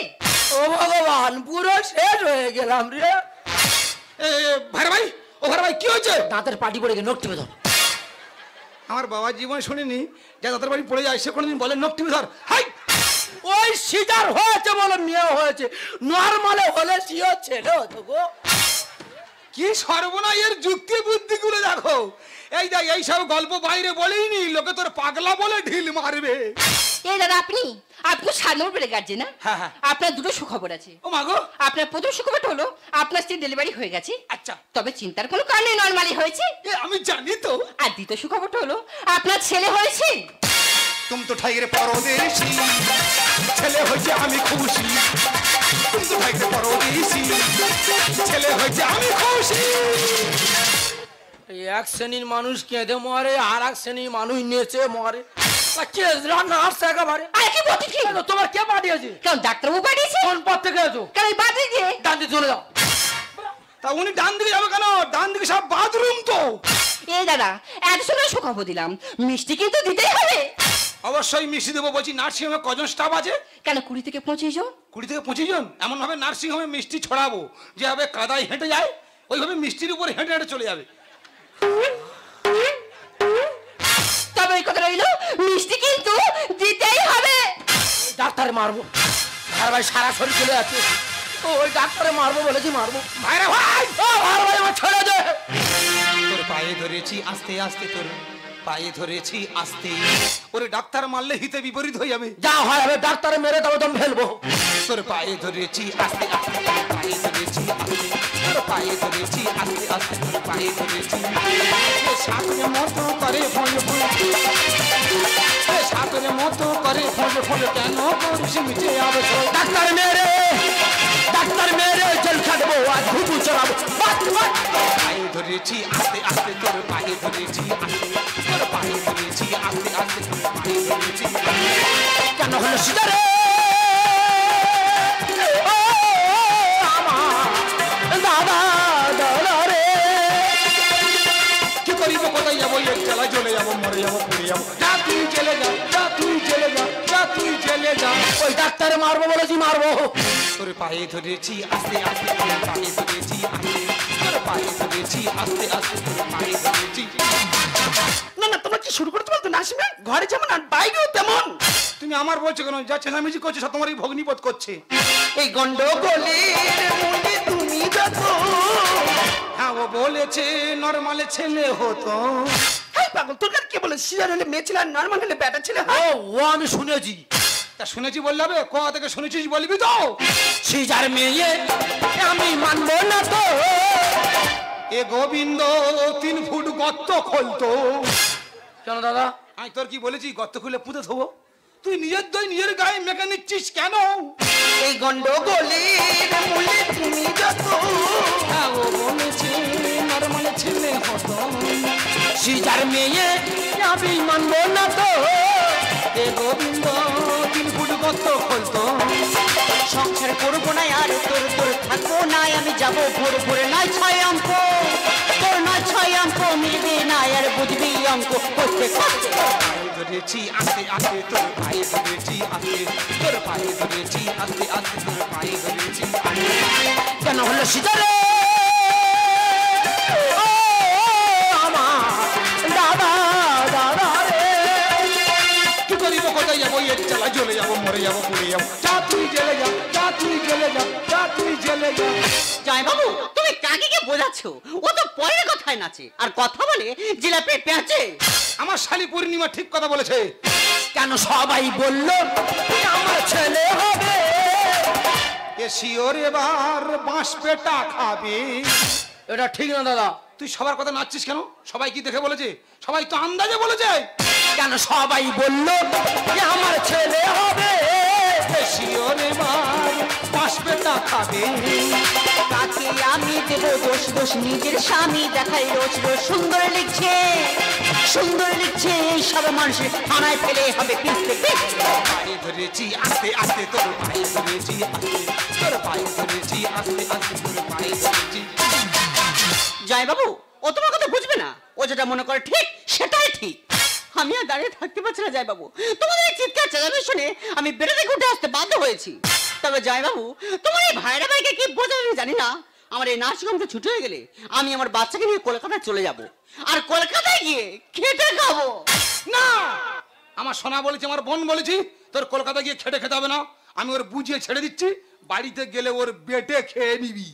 ও ভগবান, পুরো শেষ হয়ে গেলাম রে। ভাই ভাই, ও ভাই কি হয়েছে? দাঁতের পাটি পড়ে গিয়ে নখ টিপে ধর। আমার বাবা জীবনে শুনিনি যে দাঁতের বাড়ি পড়ে যায় সে কোনোদিন বলে নখ টিপে ধর। হাই, ওই সিজার হয়েছে বলে মেয়ে হয়েছে, নরমালে হলে সিও ছেলে হতো গো। কি সর্বনাশ, এর যুক্তি বুদ্ধি গুলো দেখো। এই দেখ, এইসব গল্প বাইরে বলেইনি, লোকে তোর পাগলা বলে ঢিল মারবে। এই দাদা, আপনি 7 নম্বর পেটে গার্জেন না? হ্যাঁ হ্যাঁ। আপনার দুটো সুখবর আছে। ও মাগো, আপনার প্রথম সুখবর হলো আপনার স্ত্রী ডেলিভারি হয়ে গেছে। আচ্ছা। তবে চিন্তার কোনো কারণে নরমালি হয়েছে। আমি জানি তো। আর দ্বিতীয় সুখবর হলো আপনার ছেলে হয়েছে। তুমি তো ঠাইরে পরদেশি, ছেলে হয়েছে আমি খুশি। তুমি তো ঠাইরে পরদেশি, ছেলে হয়েছে আমি খুশি। এক শ্রেণীর মানুষ কেঁদে মরে, আর এক শ্রেণীর মানুষ নেচে মরে। তোমার কে পাঠিয়েছে? কেন ডাক্তারবাবু পাঠিয়েছে? কোন পথ থেকে এসো? কেন এই বাদ দিয়ে ডান দিকে চলে যাও। তা উনি ডান দিকে যাবে কেন? ডান দিকে সব বাথরুম তো। এই দাদা, এত সময় সুখবর দিলাম, মিষ্টি কিন্তু দিতেই হবে। অবশ্যই মিষ্টি দেবো। বলছি নার্সিংহোমে কজন স্টাফ আছে? কেন 20 থেকে 25 জন? 20 থেকে 25 জন। এমন ভাবে নার্সিংহোমে মিষ্টি ছড়াবো যেভাবে কাদায় হেঁটে যায়, ওইভাবে মিষ্টির উপরে হেঁটে হেঁটে চলে যাবে। তবে এই কথা রইল, মিষ্টি কিন্তু দিতেই হবে। ডাক্তারে মারবো। আর ভাই সারা শরীর চলে যাচ্ছে। ওই ডাক্তারে মারবো বলেছি, মারবো। ভাইরা ভাই, ও ভাই আমার ছেড়ে দে। তোর পায়ে ধরেছি আস্তে আস্তে, তোর পায়ে ধরেছি আস্তে। ওরে ডাক্তার মারলে হিতে বিপরীত হয়ে যাবে। যা হয় হবে, ডাক্তারে মেরে তবে দম ফেলবো। তোর পায়ে ধরেছি আস্তে আস্তে, তোর পায়ে ধরেছি আস্তে, তোর পায়ে ধরেছি আস্তে আস্তে, তোর পায়ে ধরেছি। সাতরে মতো করে ফোন ফোন, সাতরে মতো করে ফোন ফোন, কেন করিস মিটে যাবে। ডাক্তার মেরে, ডাক্তার মেরে জেল খাটবো আর ঘুঘু চড়াবো। পায়ে ধরেছি আস্তে আস্তে, তোর পায়ে ধরেছি আস্তে, তোর পায়ে ধরেছি আস্তে আস্তে, তোর পায়ে ধরেছি। কেন হলো সিজারে? দাদা দাদা রে, কি করিব, কোথায় যাবো? এক জেলায় চলে যাবো, মরে যাবো, পুড়ে যাবো। যা তুই চলে যা, যা তুই চলে যা, যা তুই চলে যা। ওই ডাক্তারে মারবো বলেছি, মারবো। তোর পায়ে ধরেছি আস্তে আস্তে, তোর পায়ে ধরেছি আস্তে, তোর পায়ে ধরেছি আস্তে আস্তে, তোর পায়ে ধরেছি। না না, তোমরা কি শুরু করতে বলতো নাসিমা? ঘরে যেমন আর বাইরেও তেমন। তুমি আমার বলছো কেন? যা চেঁচামেচি করছে সব তোমার এই ভগ্নিপথ করছে। এই গন্ডগোলের মূলে তুমি যত। হ্যাঁ, ও বলেছে নরমালে ছেলে হতো। হাই পাগল, তোর কাছে কে বলে সিজার হলে মেয়ে ছেলে আর নরমাল হলে বেটা ছেলে ও হয়? ও আমি শুনেছি। তা শুনেছি বললে হবে? কোথা থেকে শুনেছিস বলবি তো। সিজার মেয়ে আমি মানবো না তো। এ গোবিন্দ 3 ফুট গর্ত খোলতো। কেন দাদা? আমি তোর কি বলেছি গর্ত খুলে পুঁতে থবো? তুই নিজের দই নিজের গায়ে মেখে নিচ্ছিস কেন? এই গন্ডগোলের মূলে তুমি যত। হ্যাঁ, ও বলেছে নরমালে ছেলে হতো। সিজার মেয়ে আমি মানবো না তো। এ গোবিন্দ 3 ফুট গর্ত খোলতো। সংসার করবো না আর তোর তোর থাকবো না, আমি যাবো ভোর ভোরে, নয় 6 অঙ্ক তোর, নয় 6 অঙ্ক মিলবে না আর বুঝবি অঙ্ক করতে করতে। পায়ে ধরেছি আস্তে আস্তে তোর পায়ে ধরেছি আস্তে, তোর পায়ে ধরেছি আস্তে আস্তে তোর পায়ে ধরেছি আস্তে। কেন হলো সিতারে ও আমার দাদা দাদা রে, কি করিব কোথায় যাবো, এর জ্বালা জ্বলে যাবো, মরে যাবো, পুড়ে যাবো। যা তুই জেলে যা, যা তুই জেলে যা, যা তুই জেলে যা। জয় বাবু তুমি কাকিকে বোঝাচ্ছ, ও তো পরের কথায় নাচে আর কথা বলে জিলাপি পেঁচে। আমার শালি পূর্ণিমা ঠিক কথা বলেছে। কেন সবাই বললো আমার ছেলে হবে, এ শিওর এবার বাঁশ পেটা খাবে। এটা ঠিক না দাদা। তুই সবার কথা নাচছিস কেন? সবাই কি দেখে বলেছে? সবাই তো আন্দাজে বলেছে। কেন সবাই বললো আমার ছেলে হবে, এ শিওর এবার বাঁশ পেটা খাবে। কাকে আমি দেব দোষ, দোষ নিজের স্বামী দেখাই রোজ রোজ। সুন্দর লিখছে সুন্দর লিখছে, এই সব মানুষের থানায় ফেলে হবে পিছতে পিছতে। পায়ে ধরেছি আস্তে আস্তে তোর পায়ে ধরেছি আস্তে, তোর পায়ে ধরেছি আস্তে আস্তে তোর পায়ে ধরেছি। জয় বাবু ও তোমার কথা বুঝবে না, ও যেটা মনে করে ঠিক সেটাই ঠিক। আমি আর দাঁড়িয়ে থাকতে পারছি না জয় বাবু, তোমাদের এই চিৎকার চেঁচামেচি শুনে আমি বেড়ে থেকে উঠে আসতে বাধ্য হয়েছি। তবে জয় বাবু তোমার এই ভাইরা ভাইকে কি বোঝাবে আমি জানি না, আমার এই নার্সিংহোমটা ছুটি হয়ে গেলে আমি আমার বাচ্চাকে নিয়ে কলকাতায় চলে যাব, আর কলকাতায় গিয়ে খেটে খাবো। না, আমার সোনা বলেছে, আমার বোন বলেছি, তোর কলকাতা গিয়ে খেটে খেতে হবে না। আমি ওর বুঝিয়ে ছেড়ে দিচ্ছি, বাড়িতে গেলে ওর বেটে খেয়ে নিবি।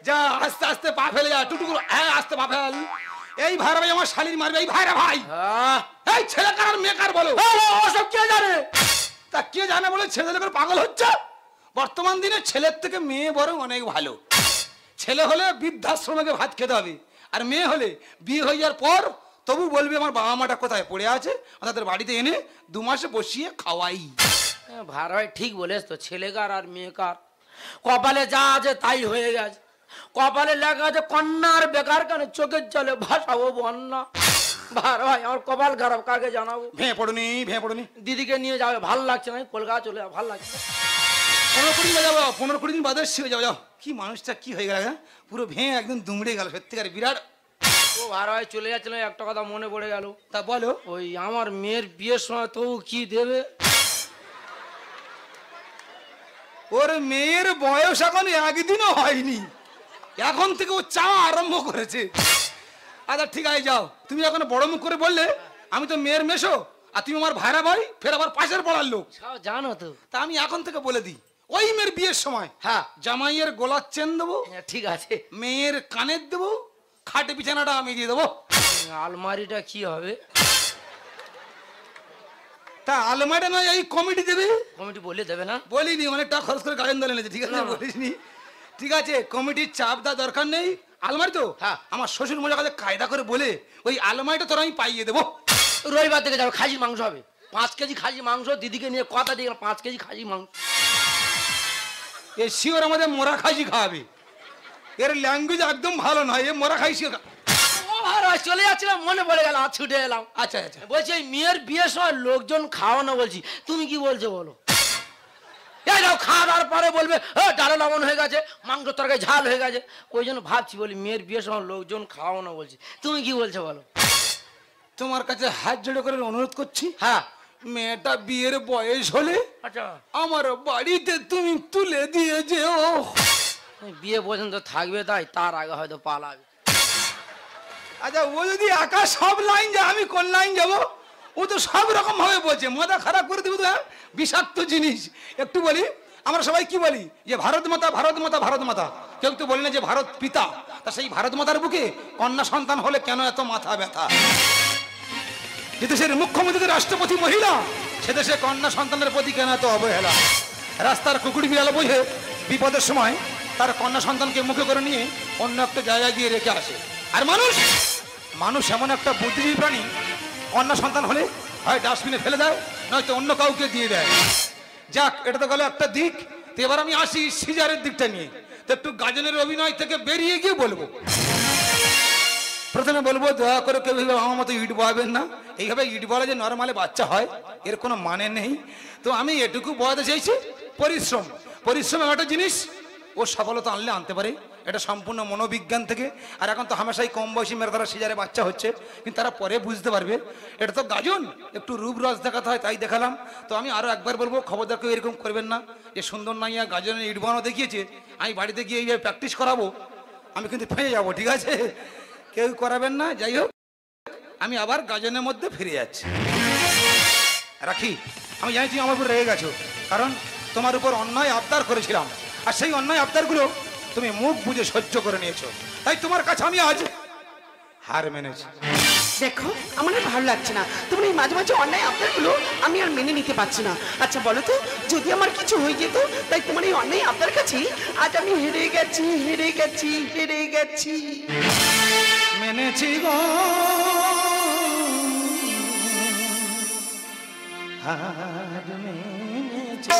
যা আস্তে আস্তে পা ফেলে যা, টুটু করে। হ্যাঁ আস্তে পা ফেল। এই ভাইরা ভাই আমার শালির মারবে, এই ভাইরা ভাই। এই ছেলে কার আর মেয়ে কার বলো? ওসব কে জানে? তা কে জানে বলে ছেলে করে পাগল হচ্ছে? বর্তমান দিনে ছেলের থেকে মেয়ে বরং অনেক ভালো। ছেলে হলে বৃদ্ধাশ্রমে ভাত খেতে হবে, আর মেয়ে হলে বিয়ে হয়ে যাওয়ার পর তবু বলবে আমার বাবা মাটা কোথায় পড়ে আছে, তাদের বাড়িতে এনে 2 মাসে বসিয়ে খাওয়াই। ভার ভাই ঠিক বলেছ তো, ছেলেকার আর মেয়েকার কপালে যা আছে তাই হয়ে গেছে। কপালে লেখা আছে কন্যার বেকার, কেন চোখের জলে ভাসাবো বন্যা। ভার ভাই আমার কপাল খারাপ, কাকে জানাবো? ভেঙে পড়ুনি, ভেঙে পড়ুনি। দিদিকে নিয়ে যাবে, ভাল লাগছে না, কলকাতা চলে যাবে, ভাল লাগছে। 15-20 দিন যাবো, 15-20 দিন বাদে শিখে যাও। যাও কি মানুষটা কি হয়ে গেল, হ্যাঁ পুরো ভেঙে একদম দুমড়ে গেল, সত্যিকার বিরাট। ও ভার ভাই চলে যাচ্ছিল, একটা কথা মনে পড়ে গেল। তা বলো। ওই আমার মেয়ের বিয়ের সময় তো কি দেবে? ওর মেয়ের বয়স এখন 1 দিনও হয়নি, এখন থেকে ও চাওয়া আরম্ভ করেছে। আচ্ছা ঠিক আছে যাও, তুমি এখন বড় মুখ করে বললে আমি তো মেয়ের মেশো, আর তুমি আমার ভাইরা ভাই, ফের আবার পাশের পড়ার লোক। জানো তো, তা আমি এখন থেকে বলে দিই, ওই মেয়ের বিয়ের সময় হ্যাঁ জামাইয়ের গলার চেন দেবো, ঠিক আছে, মেয়ের কানের দেবো, খাটে বিছানাটা আমি দিয়ে দেবো। আলমারিটা কি হবে? তা আলমারিটা নয় এই কমিটি দেবে। কমিটি বলে দেবে না? বলিনি, অনেকটা খরচ করে গার্ডেন দলে এনেছে, ঠিক আছে বলিসনি। ঠিক আছে কমিটির চাপ দেওয়ার দরকার নেই। আলমারি তো হ্যাঁ আমার শ্বশুর মশার কাছে কায়দা করে বলে ওই আলমারিটা তোরা আমি পাইয়ে দেবো। রবিবার থেকে যাবে, খাসির মাংস হবে, 5 কেজি খাসি মাংস। দিদিকে নিয়ে কথা দিয়ে 5 কেজি খাসি মাংস। এ শিওর আমাদের মোরা খাসি খাওয়াবে। এর ল্যাঙ্গুয়েজ একদম ভালো নয়, এ মোরা খাসি। চলে যাচ্ছিলাম, মনে পড়ে গেল, আর ছুটে এলাম। আচ্ছা আচ্ছা বলছি এই মেয়ের বিয়ের সময় লোকজন খাওয়ানো, বলছি তুমি কি বলছো বলো? এই দাও, খাওয়া দাওয়ার পরে বলবে ডালে লবণ হয়ে গেছে, মাংস তরকারি ঝাল হয়ে গেছে। ওই জন্য ভাবছি, বলি মেয়ের বিয়ের সময় লোকজন খাওয়ানো, বলছি তুমি কি বলছো বলো? তোমার কাছে হাত জোড়ে করে অনুরোধ করছি, হ্যাঁ মেয়েটা বিয়ের বয়স হলে আচ্ছা আমার বাড়িতে তুমি তুলে দিয়ে যেও। বিয়ে পর্যন্ত থাকবে, তাই তার আগে হয়তো পালাবে। আচ্ছা ও যদি একা সব লাইন যায়, আমি কোন লাইন যাবো? ও তো সব রকম ভাবে বলছে, মাথা খারাপ করে দেবে তো। বিষাক্ত জিনিস। একটু বলি, আমরা সবাই কি বলি যে ভারত মাতা ভারত মাতা ভারত মাতা, কেউ তো বলি না যে ভারত পিতা। তা সেই ভারত মাতার বুকে কন্যা সন্তান হলে কেন এত মাথা ব্যথা? যে দেশের মুখ্যমন্ত্রী রাষ্ট্রপতি মহিলা, সে দেশে কন্যা সন্তানের প্রতি কেন এত অবহেলা? রাস্তার কুকুরি বিড়াল বোঝে বিপদের সময় তার কন্যা সন্তানকে মুখে করে নিয়ে অন্য একটা জায়গায় গিয়ে রেখে আসে। আর মানুষ এমন একটা বুদ্ধিজীবী প্রাণী, কন্যা সন্তান হলে হয় ডাস্টবিনে ফেলে দেয়, নয়তো অন্য কাউকে দিয়ে দেয়। যাক, এটা তো গেল একটা দিক। তো এবার আমি আসি সিজারের দিকটা নিয়ে। তো একটু গাজনের অভিনয় থেকে বেরিয়ে গিয়ে বলবো। প্রথমে বলবো, দয়া করে কেউ আমার মতো ইট বয়াবেন না। এইভাবে ইট বলা যে নর্মালে বাচ্চা হয়, এর কোনো মানে নেই। তো আমি এটুকু বয়াতে চাইছি, পরিশ্রম একটা জিনিস, ও সফলতা আনলে আনতে পারে, এটা সম্পূর্ণ মনোবিজ্ঞান থেকে। আর এখন তো হামেশাই কম বয়সী মেয়েরা তারা সিজারে বাচ্চা হচ্ছে, কিন্তু তারা পরে বুঝতে পারবে এটা তো গাজন, একটু রূপ রস দেখাতে হয়, তাই দেখালাম। তো আমি আরও একবার বলবো, খবরদার কেউ এরকম করবেন না যে সুন্দর নাইয়া গাজনের ইট বানানো দেখিয়েছে, আমি বাড়িতে গিয়ে এইভাবে প্র্যাকটিস করাবো, আমি কিন্তু ফেঁয়ে যাবো, ঠিক আছে? কেউ করাবেন না। যাই হোক, আমি আবার গাজনের মধ্যে ফিরে যাচ্ছি। রাখি, আমি জানি তুমি আমার উপর রেগে গেছো, কারণ তোমার উপর অন্যায় আবদার করেছিলাম, আর সেই অন্যায় আবদারগুলো তুমি মুখ বুঝে সহ্য করে নিয়েছো, তাই তোমার কাছে আমি আজ হার মেনেছি। দেখো, আমার আর ভালো লাগছে না তোমার এই মাঝে মাঝে অন্যায় আবদারগুলো, আমি আর মেনে নিতে পারছি না। আচ্ছা বলো তো, যদি আমার কিছু হয়ে যেত, তাই তোমার এই অন্যায় আবদার কাছে আজ আমি হেরে গেছি, হেরে গেছি, হেরে গেছি। মেনেছি গো হার মেনেছি।